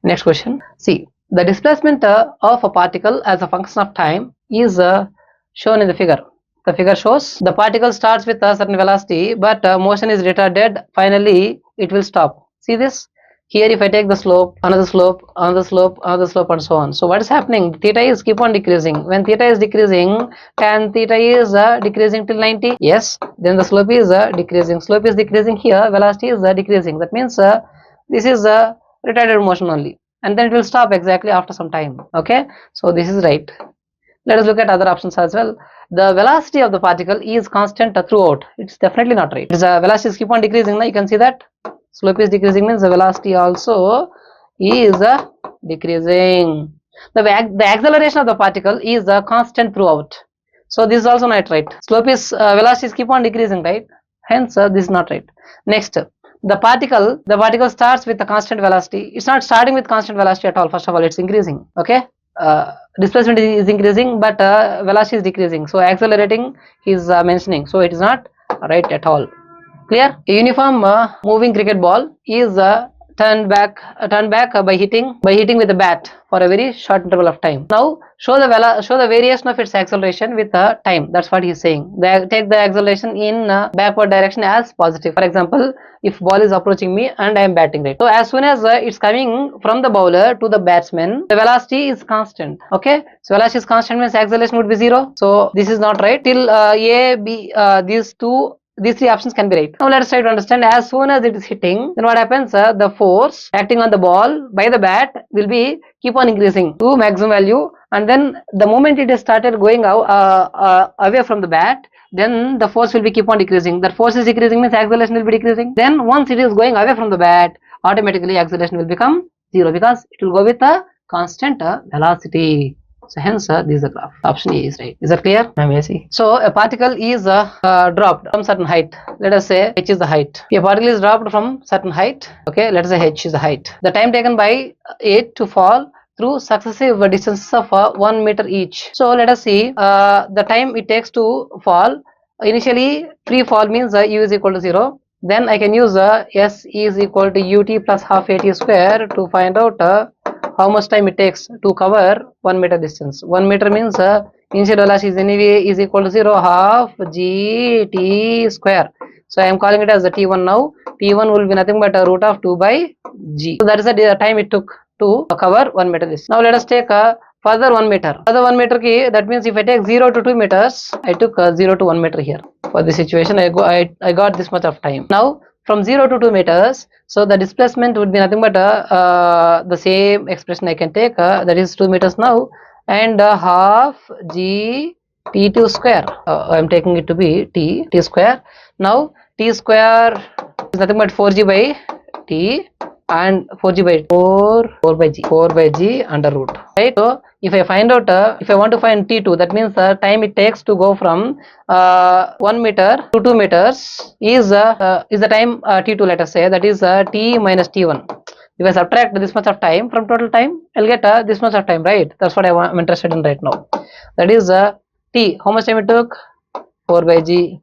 Speaker 1: Next question. See, the displacement of a particle as a function of time is shown in the figure. The figure shows the particle starts with a certain velocity, but motion is retarded. Finally, it will stop. See this? Here, if I take the slope, another slope, another slope, another slope, and so on. So what is happening? Theta is keep on decreasing. When theta is decreasing, tan theta is decreasing till 90. Yes. Then the slope is decreasing. Slope is decreasing here. Velocity is decreasing. That means this is retarded motion only, and then it will stop exactly after some time. Okay. So this is right. Let us look at other options as well. The velocity of the particle is constant throughout. It's definitely not right. Its velocity is keep on decreasing. Now you can see that slope is decreasing means the velocity also is decreasing. The acceleration of the particle is constant throughout. So this is also not right. Slope is velocity is keep on decreasing, right? Hence this is not right. Next, the particle starts with a constant velocity. It's not starting with constant velocity at all. First of all, it's increasing. Okay. Displacement is increasing, but velocity is decreasing. So accelerating is mentioning. So it is not right at all. Clear? A uniform moving cricket ball is turned back by hitting with a bat for a very short interval of time. Now show the variation of its acceleration with time. That's what he's saying. Take the acceleration in backward direction as positive. For example, if ball is approaching me and I am batting, right? So as soon as it's coming from the bowler to the batsman, the velocity is constant. Okay, so velocity is constant means acceleration would be 0. So this is not right. Till A, B, these three options can be right. Now let us try to understand. As soon as it is hitting, then what happens? The force acting on the ball by the bat will be keep on increasing to maximum value, and then the moment it has started going out away from the bat, then the force will be keep on decreasing. That force is decreasing means acceleration will be decreasing. Then once it is going away from the bat, automatically acceleration will become 0 because it will go with a constant velocity. So hence this is the graph. Option A is right. Is that clear? So a particle is dropped from certain height. Let us say h is the height. A particle is dropped from certain height. Okay, let us say h is the height. The time taken by it to fall through successive distances of 1 meter each. So let us see the time it takes to fall. Initially free fall means u is equal to 0. Then I can use s is equal to ut plus half at square to find out how much time it takes to cover 1 meter distance. 1 meter means Initial velocity is anyway is equal to 0 half g t square. So I am calling it as the t1 now. T1 will be nothing but a root of 2 by g. So that is the time it took to cover 1 meter. This. Now let us take a further 1 meter. Further 1 meter key, that means if I take 0 to 2 meters, I took 0 to 1 meter here. For this situation, I got this much of time. Now from 0 to 2 meters, so the displacement would be nothing but the same expression I can take, that is 2 meters now, and half g t2 square. I am taking it to be t square. Now t square is nothing but 4g by t, and 4g by 4 by g under root, right? So if I find out, if I want to find t2, that means the time it takes to go from 1 meter to 2 meters is the time t2, let us say, that is t minus t1. If I subtract this much of time from total time, I'll get this much of time, right? That's what I'm interested in right now. That is t. How much time it took? 4 by g.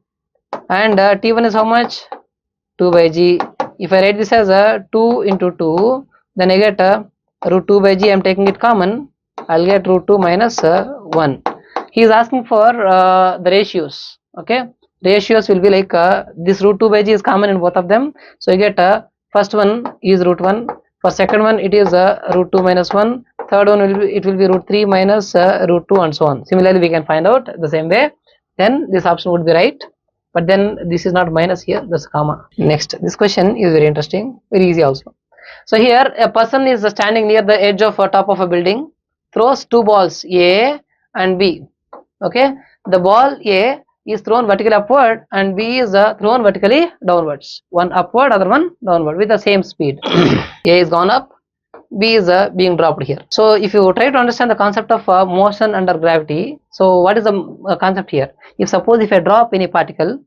Speaker 1: And t1 is how much? 2 by g. If I write this as 2 into 2, then I get root 2 by g. I'm taking it common. I'll get root 2 minus 1. He is asking for the ratios. Okay, ratios will be like this root 2 by g is common in both of them. So you get first one is root 1. For second one it is root 2 minus 1. Third one will be root 3 minus root 2 and so on. Similarly, we can find out the same way. Then this option would be right. But then this is not minus here, that's a comma. Next, this question is very interesting, very easy also. So here a person is standing near the edge of a top of a building, throws two balls A and B. Okay, the ball A is thrown vertically upward and B is thrown vertically downwards. One upward, other one downward with the same speed. A is gone up, B is being dropped here. So if you try to understand the concept of motion under gravity, so what is the concept here? If suppose if I drop any particle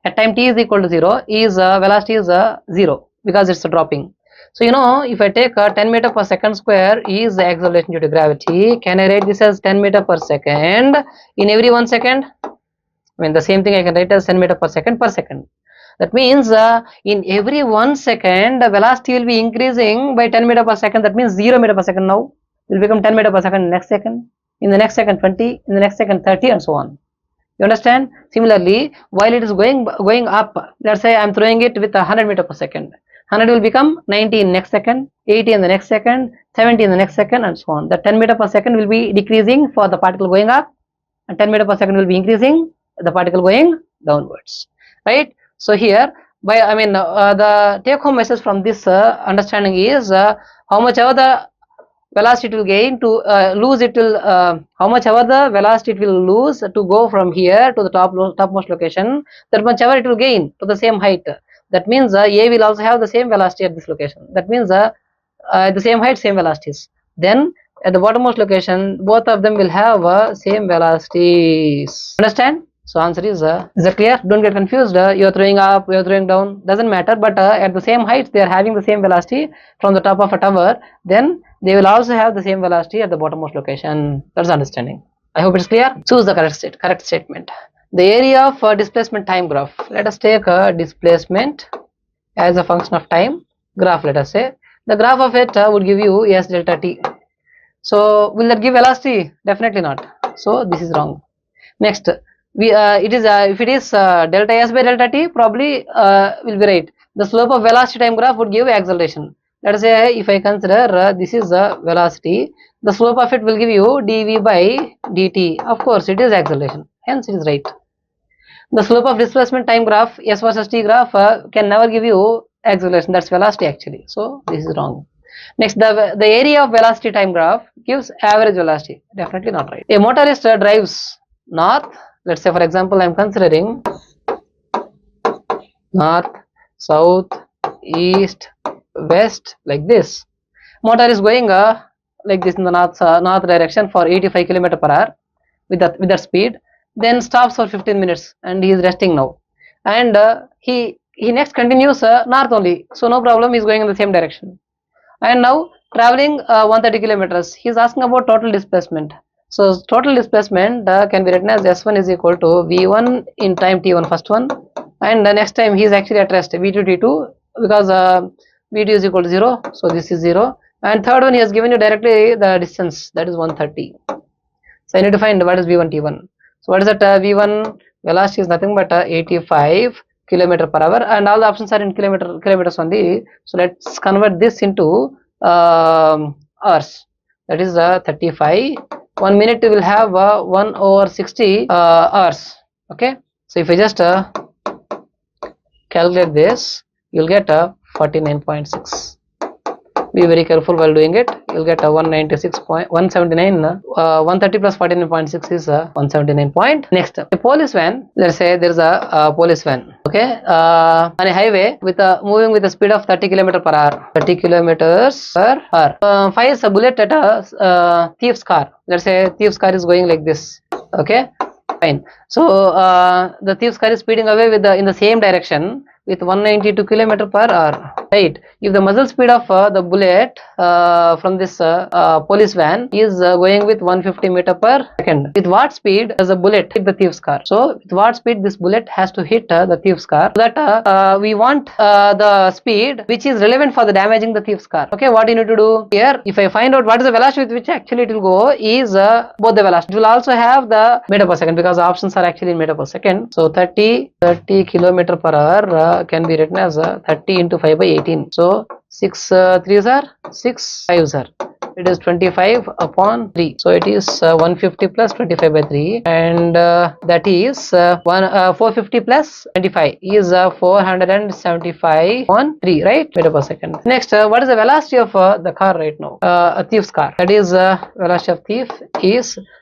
Speaker 1: at time t is equal to 0, is velocity is 0 because it's dropping. So you know, if I take 10 meter per second square is the acceleration due to gravity, can I write this as 10 meter per second in every 1 second? I mean the same thing I can write as 10 meter per second per second. That means in every 1 second the velocity will be increasing by 10 meter per second. That means 0 meter per second now will become 10 meter per second next second, in the next second 20, in the next second 30 and so on. You understand? Similarly, while it is going up, let's say I am throwing it with 100 meter per second. 100 will become 90 in next second, 80 in the next second, 70 in the next second and so on. The 10 meter per second will be decreasing for the particle going up, and 10 meter per second will be increasing the particle going downwards, right? So here, by the take home message from this understanding is how much ever the velocity it will gain to lose, it will how much ever the velocity it will lose to go from here to the topmost location, that much ever it will gain to the same height. That means A will also have the same velocity at this location. That means at the same height, same velocities. Then at the bottommost location, both of them will have same velocities. Understand? So answer is that clear? Don't get confused. You are throwing up, you are throwing down, doesn't matter. But at the same height, they are having the same velocity from the top of a tower. Then they will also have the same velocity at the bottommost location. That's understanding. I hope it's clear. Choose the correct statement. The area of displacement time graph. Let us take a displacement as a function of time graph. Let us say the graph of it would give you S delta t. So will that give velocity? Definitely not. So this is wrong. Next, it is if it is delta S by delta t, probably will be right. The slope of velocity time graph would give acceleration. Let us say if I consider this is the velocity, the slope of it will give you dv by dt. Of course, it is acceleration. Hence, it is right. The slope of displacement time graph, S versus t graph, can never give you acceleration. That's velocity actually. So this is wrong. Next, the area of velocity time graph gives average velocity. Definitely not right. A motorist drives north. Let's say for example, I am considering north, south, east, west like this. Motor is going like this in the north direction for 85 km per hour with that speed. Then stops for 15 minutes and he is resting now. And he next continues north only. So no problem, he is going in the same direction. And now traveling 130 kilometers. He is asking about total displacement. So total displacement can be written as S1 is equal to V1 in time T1 first one, and the next time he is actually at rest V2 T2 because V2 is equal to 0, so this is 0, and third one he has given you directly the distance, that is 130. So I need to find what is v1 t1. So what is that? V1 velocity is nothing but 85 kilometer per hour, and all the options are in kilometers only. So let's convert this into hours. That is 35. 1 minute will have 1 over 60 hours. Okay. So if I just calculate this, you'll get 49.6. Be very careful while doing it. You'll get a 196.179. 130 plus 49.6 is 179 point. Next, a police van. Let's say there is a police van. Okay, on a highway with moving with a speed of 30 km per hour. 30 kilometers per hour. Fires a bullet at a thief's car. Let's say thief's car is going like this. Okay, fine. So the thief's car is speeding away with in the same direction with 192 km per hour. Right. If the muzzle speed of the bullet from this police van is going with 150 meter per second, with what speed does the bullet hit the thief's car? So with what speed this bullet has to hit the thief's car? So that we want the speed which is relevant for the damaging the thief's car. Okay, what you need to do here? If I find out what is the velocity with which actually it will go is both the velocity. It will also have the meter per second because the options are actually in meter per second. So 30 kilometer per hour can be written as 30 into 5 by 18. So 6 3s are 6 5s are. It is 25 upon 3. So it is 150 plus 25 by 3, and that is 450 plus 25 is 475 on 3, right? Meter per second. Next, what is the velocity of the car right now? A thief's car. That is velocity of thief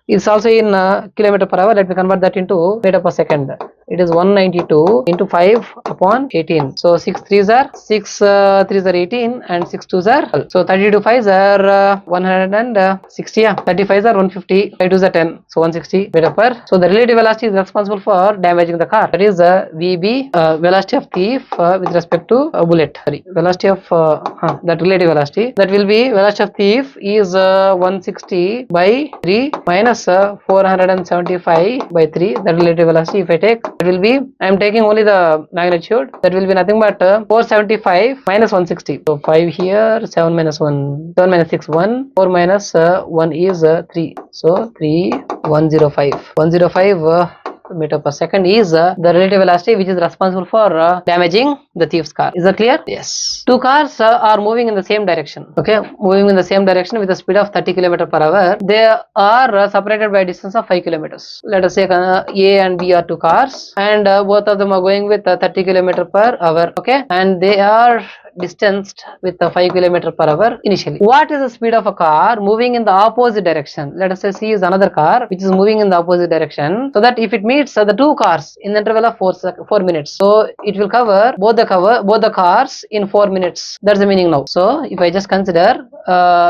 Speaker 1: is also in kilometer per hour. Let me convert that into meter per second. It is 192 into 5 upon 18. So 6 3s are 3s are 18 and 6 2s are 12. So 32 5s are 160. 35s are 150. 5 2s are 10. So 160 meter per. So the relative velocity is responsible for damaging the car. That is VB, velocity of thief with respect to a bullet. Sorry, velocity of that relative velocity. That will be velocity of thief is 160 by 3 minus 475 by 3. The relative velocity, if I take, it will be, I am taking only the magnitude, that will be nothing but 475 minus 160. So 5 here, 7 minus 1, 7 minus 6, 1, 4 minus 1 is 3. So 3, 105. 105 meter per second is the relative velocity which is responsible for damaging the thief's car. Is that clear? Yes. Two cars are moving in the same direction. Okay, moving in the same direction with a speed of 30 km per hour. They are separated by a distance of 5 kilometers. Let us say A and B are two cars, and both of them are going with 30 km per hour. Okay, and they are distanced with 5 km per hour initially. What is the speed of a car moving in the opposite direction? Let us say C is another car which is moving in the opposite direction, so that if it meets the two cars in the interval of 4 minutes, so it will cover both the cars in 4 minutes. That's the meaning now. So if I just consider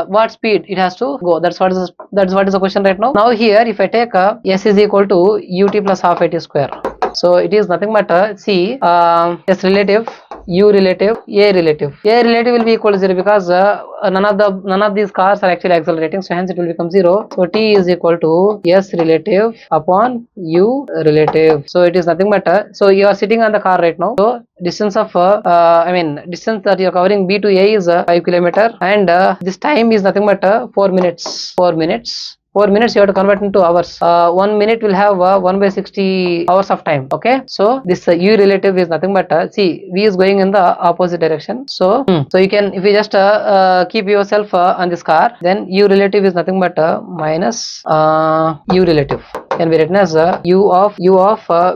Speaker 1: what speed it has to go, that's what is the question right now. Now here if I take S is equal to ut plus half at square. So it is nothing but C S relative, U relative, A relative. A relative will be equal to 0 because none of these cars are actually accelerating, so hence it will become 0. So T is equal to S relative upon U relative. So it is nothing but so you are sitting on the car right now. So distance of distance that you are covering B to A is 5 km, and this time is nothing but 4 minutes. 4 minutes you have to convert into hours. 1 minute will have 1 by 60 hours of time. Okay, so this U relative is nothing but see, V is going in the opposite direction. So so you can, if you just keep yourself on this car, then U relative is nothing but minus U relative can be written as U of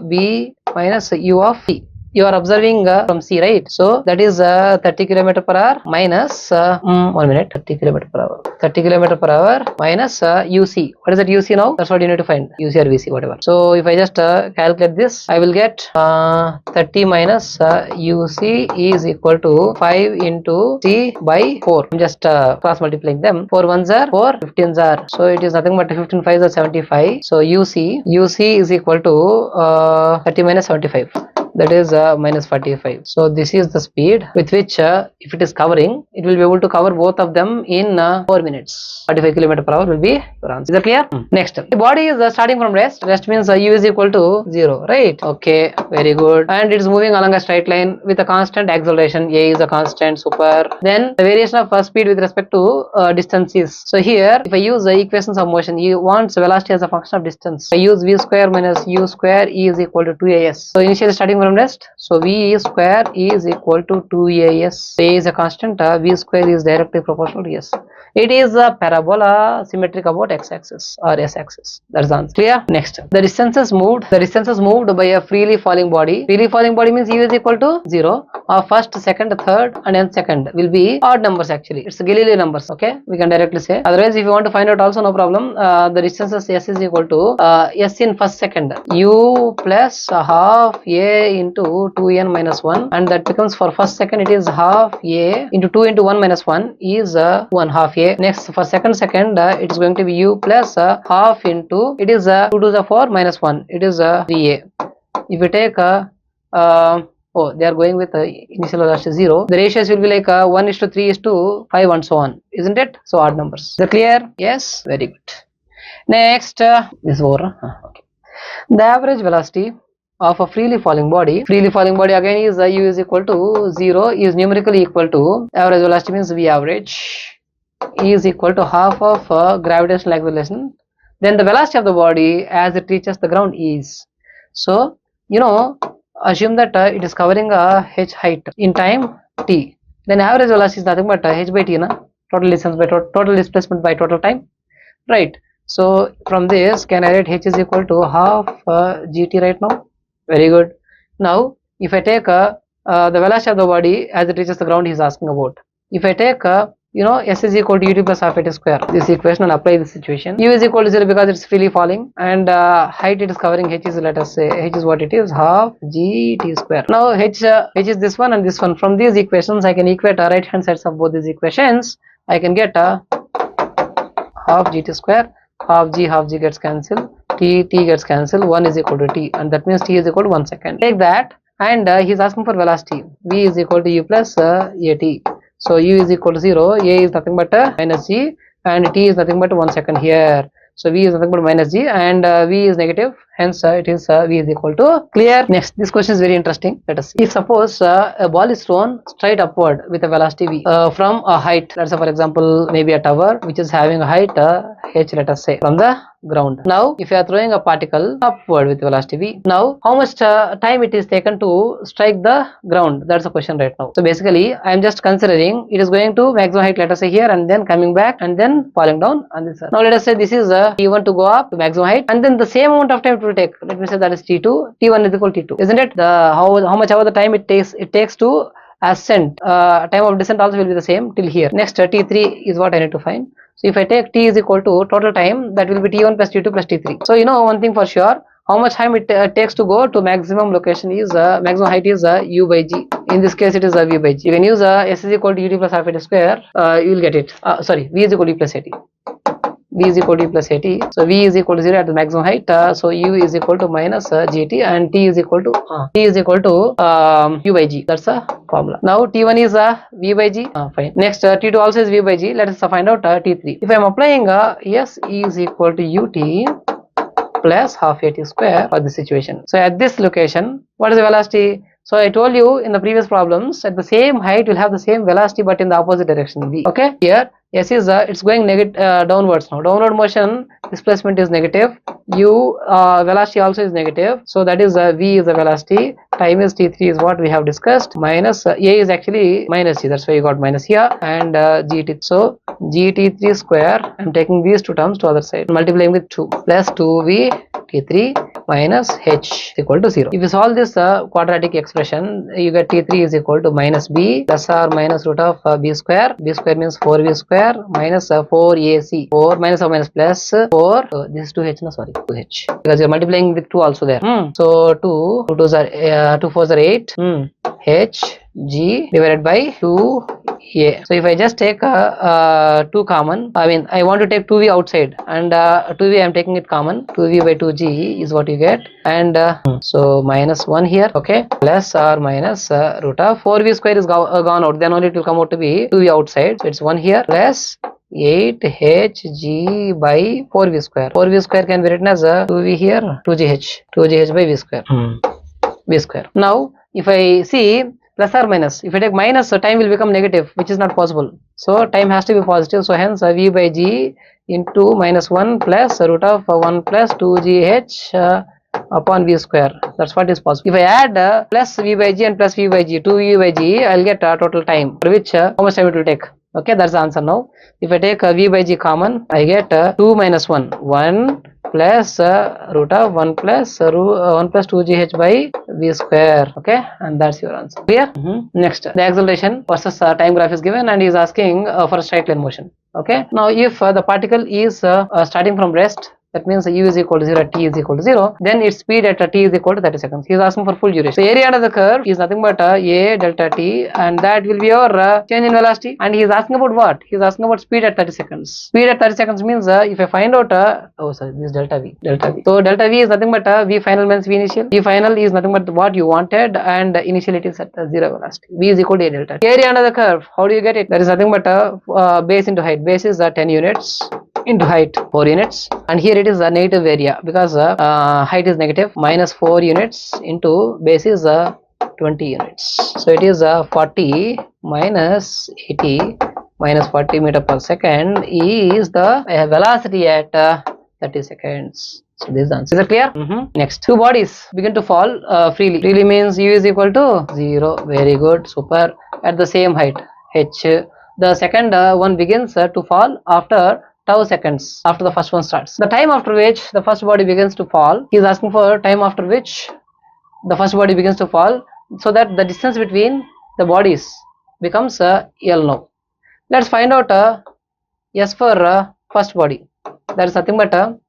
Speaker 1: B minus U of C. You are observing from C, right? So that is 30 km per hour minus 1 minute, 30 km per hour. 30 km per hour minus UC. What is that UC now? That's what you need to find. UC or VC, whatever. So if I just calculate this, I will get 30 minus UC is equal to 5 into C by 4. I'm just cross multiplying them. 4 1s are 4, 15s are. So it is nothing but 15 5s are 75. So UC is equal to 30 minus 75. that is minus 45. So this is the speed with which if it is covering, it will be able to cover both of them in 4 minutes. 45 km per hour will be your answer. Is that clear? Next, the body is starting from rest. Rest means u is equal to 0, right? Okay, very good. And it is moving along a straight line with a constant acceleration. A is a constant, super. Then the variation of speed with respect to distance is. So here, if I use the equations of motion, you want velocity as a function of distance. I use v square minus u square e is equal to 2as. So initially starting from rest, so v square is equal to 2as. A is a constant, v square is directly proportional to s. It is a parabola symmetric about x-axis or s-axis. That's the answer. Clear? Next, the distances moved. The distances moved by a freely falling body. Freely falling body means u is equal to 0. First, second, third, and nth second will be odd numbers actually. It's Galilei numbers. Okay, we can directly say. Otherwise, if you want to find out also, no problem. The distances s is equal to s in first second u plus half a into 2n minus 1, and that becomes for first second it is half a into 2 into 1 minus 1 is 1 half a. Next, for second it is going to be u plus half into, it is 2 to the 4 minus 1, it is 3a. If you take oh, they are going with initial velocity 0. The ratios will be like 1 is to 3 is to 5 and so on, isn't it? So odd numbers. Is that clear? Yes, very good. Next, this is over. Okay. The average velocity of a freely falling body again is u is equal to 0, is numerically equal to average velocity means v average is equal to half of gravitational acceleration. Then the velocity of the body as it reaches the ground is. So you know, assume that it is covering a h height in time t. Then average velocity is nothing but h by t, na? Total distance by total displacement by total time, right? So from this, can I write h is equal to half gt right now? Very good. Now if I take the velocity of the body as it reaches the ground, he is asking about. If I take s is equal to ut plus half at square, this equation, and apply this situation. U is equal to 0 because it's freely falling, and height it is covering, h is, let us say, h is what it is, half g t square. Now h is this one and this one. From these equations I can equate right hand sides of both these equations. I can get half gt square, half g gets cancelled, t gets cancelled, 1 is equal to t, and that means t is equal to 1 second. Take that, and he is asking for velocity. V is equal to u plus at. So u is equal to 0, a is nothing but minus g, and t is nothing but 1 second here. So v is nothing but minus g, and v is negative, hence it is v is equal to. Clear? Next, this question is very interesting. Let us see. If suppose a ball is thrown straight upward with a velocity v from a height, let's say for example maybe a tower which is having a height h, let us say, from the ground. Now if you are throwing a particle upward with velocity v, now how much time it is taken to strike the ground? That's the question right now. So basically I am just considering it is going to maximum height, let us say here, and then coming back and then falling down on this. Now let us say this is t1 to go up to maximum height, and then the same amount of time it will take. Let me say that is t2, t1 is equal to t2, isn't it? The how much ever the time it takes to ascent, time of descent also will be the same till here. Next t3 is what I need to find. So if I take t is equal to total time, that will be t1 plus t2 plus t3. So you know one thing for sure, how much time it takes to go to maximum location is maximum height is u by g. In this case it is v by g. You can use s is equal to ut plus half at square, you will get it. Sorry, v is equal to u plus at. V is equal to u plus at. So v is equal to 0 at the maximum height. So u is equal to minus gt, and t is equal to u by g. That's the formula. Now t1 is v by g. Fine. Next t2 also is v by g. Let us find out t3. If I am applying s is equal to ut plus half at square for this situation. So at this location, what is the velocity? So I told you in the previous problems, at the same height will have the same velocity but in the opposite direction v. Okay, here s is it's going downwards now. Downward motion, displacement is negative. Velocity also is negative. So that is v is the velocity. Time is t3 is what we have discussed. Minus a is actually minus g. That's why you got minus here, and gt. So gt3 square. I'm taking these two terms to other side, multiplying with 2 plus 2v t3 minus h equal to 0. If you solve this quadratic expression, you get t3 is equal to minus b plus or minus root of b square. B square means 4v square minus 4ac. 4 minus or minus plus 4. This is 2h, no, sorry, 2h, because you're multiplying with 2 also there. So 2 4s are 8. H g divided by 2a. So if I just take 2 common, I mean I want to take 2v outside, and 2v I am taking it common. 2v by 2g is what you get, and so minus 1 here, okay, plus or minus root of 4v square is gone out, then only it will come out to be 2v outside, so it's 1 here, plus 8hg by 4v square. 4v square can be written as 2v here, 2gh by v square. V square. Now if I see plus or minus, if I take minus, so time will become negative, which is not possible. So time has to be positive. So hence v by g into minus 1 plus root of 1 plus 2gh upon v square. That's what is possible. If I add plus v by g and plus v by g, 2v by g, I'll get total time, for which how much time it will take. Okay, that's the answer now. If I take v by g common, I get 2 minus 1, 1 plus root of 1 plus 1 plus 2gh by v square. Okay, and that's your answer. Clear? Next, the acceleration versus time graph is given, and he is asking for a straight line motion. Okay, now if the particle is starting from rest, that means u is equal to 0 at t is equal to 0, then its speed at t is equal to 30 seconds. He is asking for full duration. So area under the curve is nothing but a delta t, and that will be your change in velocity. And he is asking about what? He is asking about speed at 30 seconds. Speed at 30 seconds means if I find out this is delta v. So delta v is nothing but v final minus v initial. V final is nothing but what you wanted, and initially it is at 0 velocity. V is equal to a delta t. Area under the curve, how do you get it? There is nothing but base into height. Base is 10 units into height 4 units, and here it is a negative area because height is negative, minus 4 units into base is 20 units. So it is 40 minus 80 minus 40 meter per second is the velocity at 30 seconds. So this is the answer. Is it clear? Next, two bodies begin to fall freely. Freely means u is equal to 0. Very good, super. At the same height, h. The second one begins to fall after tau seconds after the first one starts. The time after which the first body begins to fall, he is asking for time after which the first body begins to fall, so that the distance between the bodies becomes L now. Let's find out S for first body. That is nothing but ut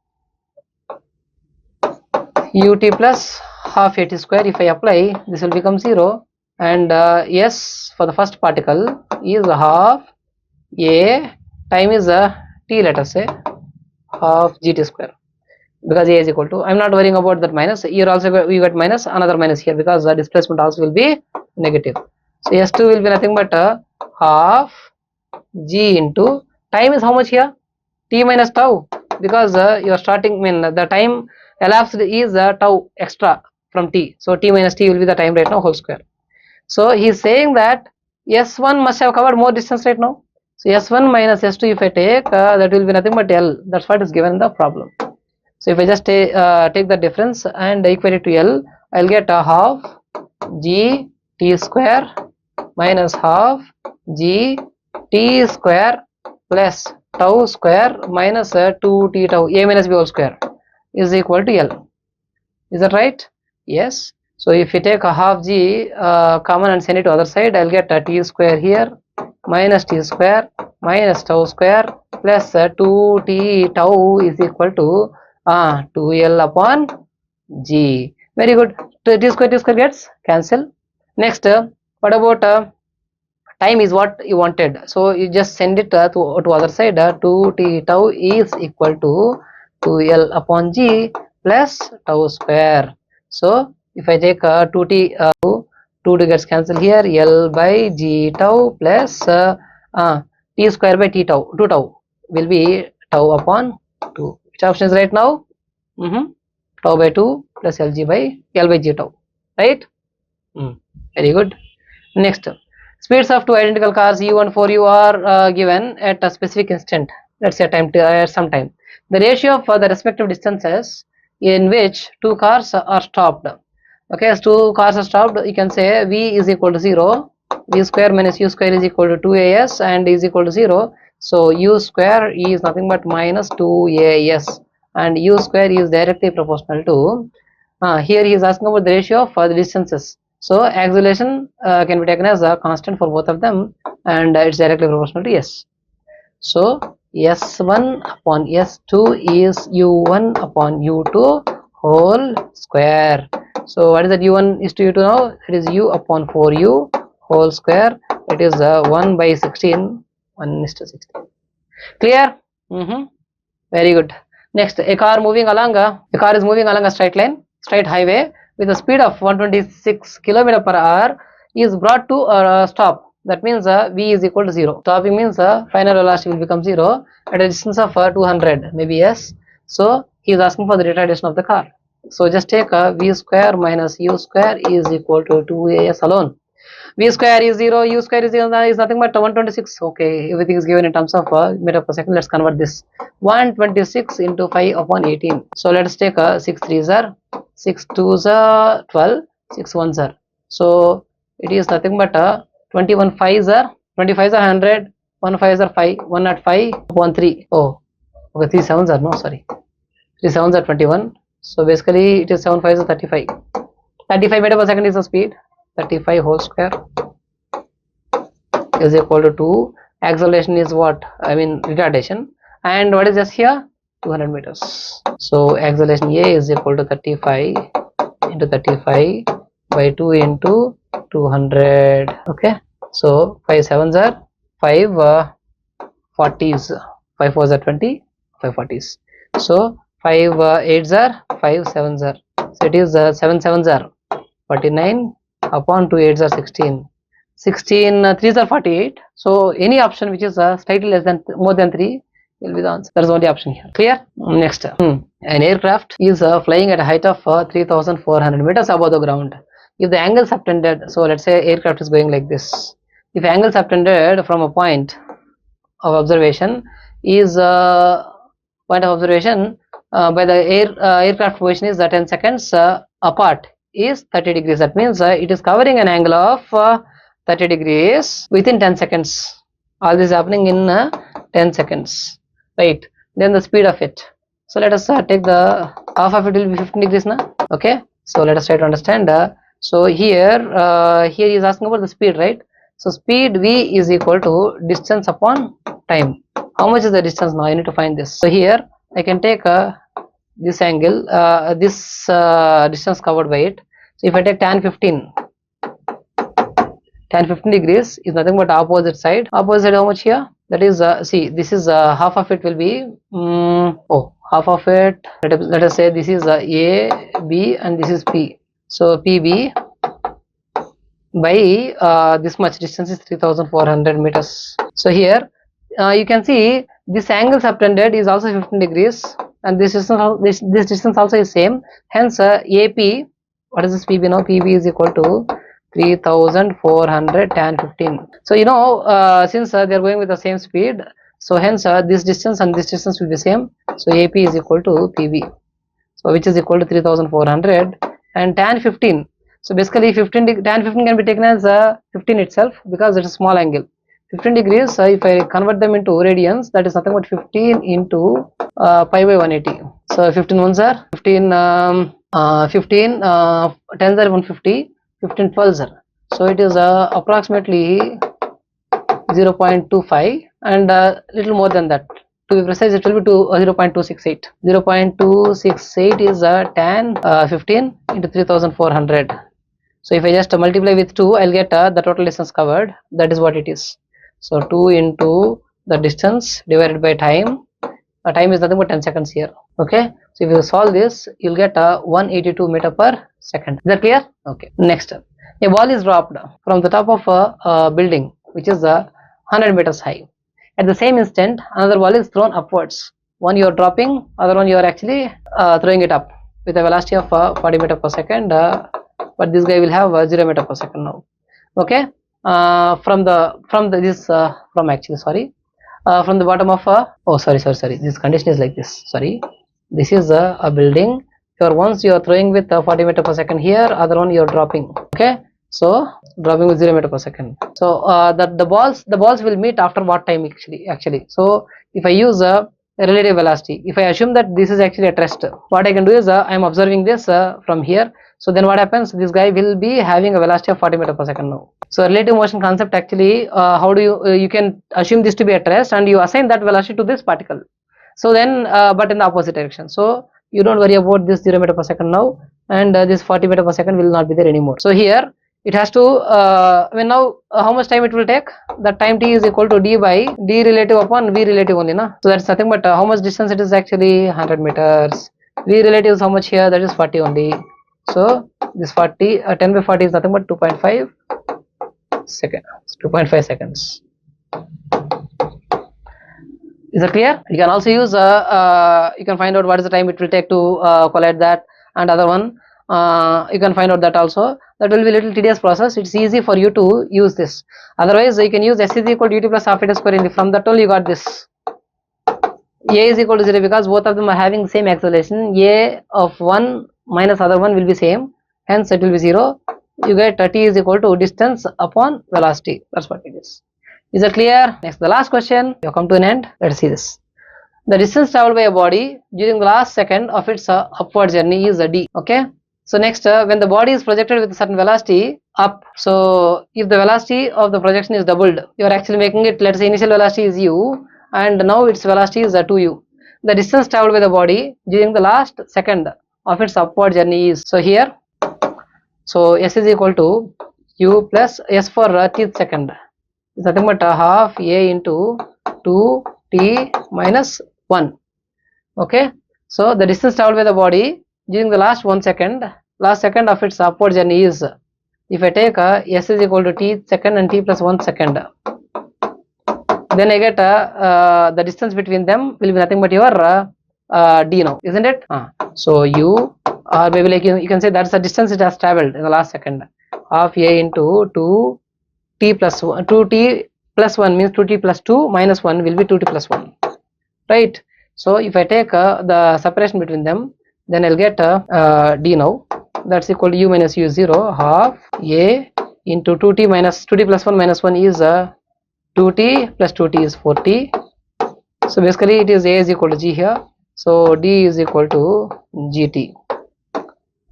Speaker 1: plus half at square. If I apply, this will become 0, and S for the first particle is half a, time is t, let us say half gt square, because a is equal to, I'm not worrying about that minus. Here also we got minus, another minus here, because the displacement also will be negative. So S2 will be nothing but half g into time is how much here? T minus tau, because you are starting, the time elapsed is tau extra from t, so t minus t will be the time right now whole square. So he is saying that S1 must have covered more distance right now. So S1 minus S2 if I take, that will be nothing but L. That's what is given in the problem. So if I just take the difference and equate it to L, I'll get half g t square minus half g t square plus tau square minus 2t tau a minus b whole square is equal to L. Is that right? Yes. So if you take a half g common and send it to other side, I'll get t square here minus t square minus tau square plus 2t tau is equal to 2L upon g. Very good. T square gets cancel. Next, what about time is what you wanted, so you just send it to other side. 2t tau is equal to 2L upon g plus tau square. So if I take 2t 2 gets cancelled here, L by g tau plus t square by t tau, 2 tau will be tau upon 2. Which option is right now? Tau by 2 plus L by g tau, right? Very good. Next, speeds of two identical cars u and 4u are given at a specific instant, let's say time at some time. The ratio for the respective distances in which two cars are stopped. Okay, as two cars are stopped, you can say v is equal to 0, v square minus u square is equal to 2as and is equal to 0. So u square is nothing but minus 2as, and u square is directly proportional to, here he is asking about the ratio for the distances. So acceleration can be taken as a constant for both of them, and it's directly proportional to s. So s1 upon s2 is u1 upon u2 whole square. So what is that? u1 is to u2 now, it is u upon 4u whole square, it is 1 by 16, 1 is to 16. Clear? Very good. Next, a car is moving along a straight line, straight highway with a speed of 126 km per hour is brought to a stop. That means v is equal to 0. Stopping means final velocity will become 0 at a distance of 200, maybe yes. So he is asking for the retardation of the car. So just take v square minus u square is equal to 2as alone. V square is 0, u square is 0, is nothing but 126. Okay, everything is given in terms of meter per second. Let's convert this. 126 into 5 upon 18. So let's take 6 3s are 6 2s are 12, 6 1s are. So it is nothing but 21 5s are 25s are 100, 1 5s are 5, 1 at 5 upon 3. Oh, okay, 3 7s are no, sorry. 3 7s are 21. So basically it is 7 5s are 35. 35 meter per second is the speed. 35 whole square is equal to 2. Acceleration is what? I mean retardation. And what is just here? 200 meters. So acceleration A is equal to 35 into 35 by 2 into 200. Okay. So 5 7s are 5 40s. 5 4s are 20. 5 40s. So 5 8s are 5 7s are. So it is 7 7s are 49 upon 2 8s are 16. 16 3s are 48. So any option which is slightly less than more than 3 will be the answer. That is the only option here. Clear? Next, an aircraft is flying at a height of 3,400 meters above the ground. If the angle subtended, so let's say aircraft is going like this. If angle subtended from a point of observation is point of observation by the aircraft position is 10 seconds apart is 30 degrees. That means it is covering an angle of 30 degrees within 10 seconds. All this is happening in 10 seconds, right? Then the speed of it. So let us take the half of it will be 15 degrees now. Okay, so let us try to understand. So here here he is asking about the speed, right? So speed v is equal to distance upon time. How much is the distance now? I need to find this. So here I can take this angle, this distance covered by it. So if I take tan 15 degrees is nothing but opposite side. Opposite side how much here? That is see, this is half of it will be half of it, let us say this is a b and this is p. So pb by this much distance is 3,400 meters. So here you can see this angle subtended is also 15 degrees and this distance also is same. Hence ap, what is this pb now? Pb is equal to 3,400 tan 15. So you know since they are going with the same speed, so hence this distance and this distance will be same. So ap is equal to pb, so which is equal to 3,400 and tan 15. So basically tan 15 can be taken as 15 itself because it's a small angle. 15 degrees if I convert them into radians, that is nothing but 15 into pi by 180. So 15 ones are 15 15 10s are 150, 15 12s are. So it is approximately 0.25 and little more than that. To be precise, it will be 0.268. 0.268 is tan 15 into 3,400. So if I just multiply with 2, I'll get the total distance covered. That is what it is. So 2 into the distance divided by time. Time is nothing but 10 seconds here. Okay. So if you solve this, you'll get 182 meter per second. Is that clear? Okay. Next, a ball is dropped from the top of a building which is 100 meters high. At the same instant, another ball is thrown upwards. One you are dropping, other one you are actually throwing it up with a velocity of 40 meter per second. But this guy will have 0 meter per second now. Okay. From the bottom of sorry, this condition is like this. Sorry, this is a building. Once you are throwing with 40 meter per second here, other one you are dropping. Okay. So dropping with 0 meter per second. So the balls will meet after what time actually. So if I use a relative velocity, if I assume that this is actually at rest, what I can do is I am observing this from here. So then what happens? This guy will be having a velocity of 40 meter per second now. So relative motion concept actually, how do you can assume this to be at rest and you assign that velocity to this particle. So then but in the opposite direction. So you don't worry about this 0 meter per second now, and this 40 meter per second will not be there anymore. So here it has to when now how much time it will take? The time t is equal to d by d relative upon v relative only, na? So that's nothing but how much distance it is actually 100 meters. V relative is how much here? That is 40 only. So this 40 10 by 40 is nothing but 2.5 seconds. 2.5 seconds. Is that clear? You can also use you can find out what is the time it will take to collect that, and other one you can find out that also. That will be a little tedious process. It's easy for you to use this. Otherwise you can use s is equal to ut plus half eta square in from that only you got this. A is equal to 0 because both of them are having same acceleration. A of one minus other one will be same, hence it will be 0. You get t is equal to distance upon velocity. That's what it is. Is that clear? Next, the last question. You have come to an end. Let's see this. The distance traveled by a body during the last second of its upward journey is d. Okay. So next, when the body is projected with a certain velocity up, so if the velocity of the projection is doubled, you are actually making it, let's say initial velocity is u and now its velocity is 2u. The distance traveled by the body during the last second of its upward journey is, so here, so s is equal to u plus s for tth second is nothing but half a into 2t minus 1. Okay, so the distance traveled by the body during the last second of its upward journey is, if I take s is equal to t second and t plus 1 second, then I get the distance between them will be nothing but your d now, isn't it? So u, or maybe like you can say that's the distance it has traveled in the last second, half a into 2t plus 1, 2t plus 1 means 2t plus 2 minus 1 will be 2t plus 1, right? So if I take the separation between them, then I'll get d now, that's equal to u minus u 0, half a into 2t minus 2t plus 1 minus 1 is 2t plus 2t is 4t. So basically it is a is equal to g here, so d is equal to gt.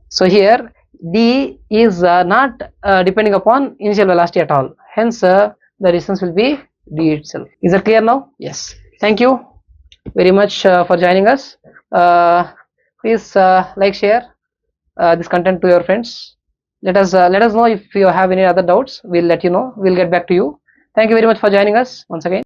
Speaker 1: So here d is not depending upon initial velocity at all, hence the distance will be d itself. Is that clear now? Yes. Thank you very much for joining us. Please like, share this content to your friends. Let us know if you have any other doubts. We'll let you know. We'll get back to you. Thank you very much for joining us once again.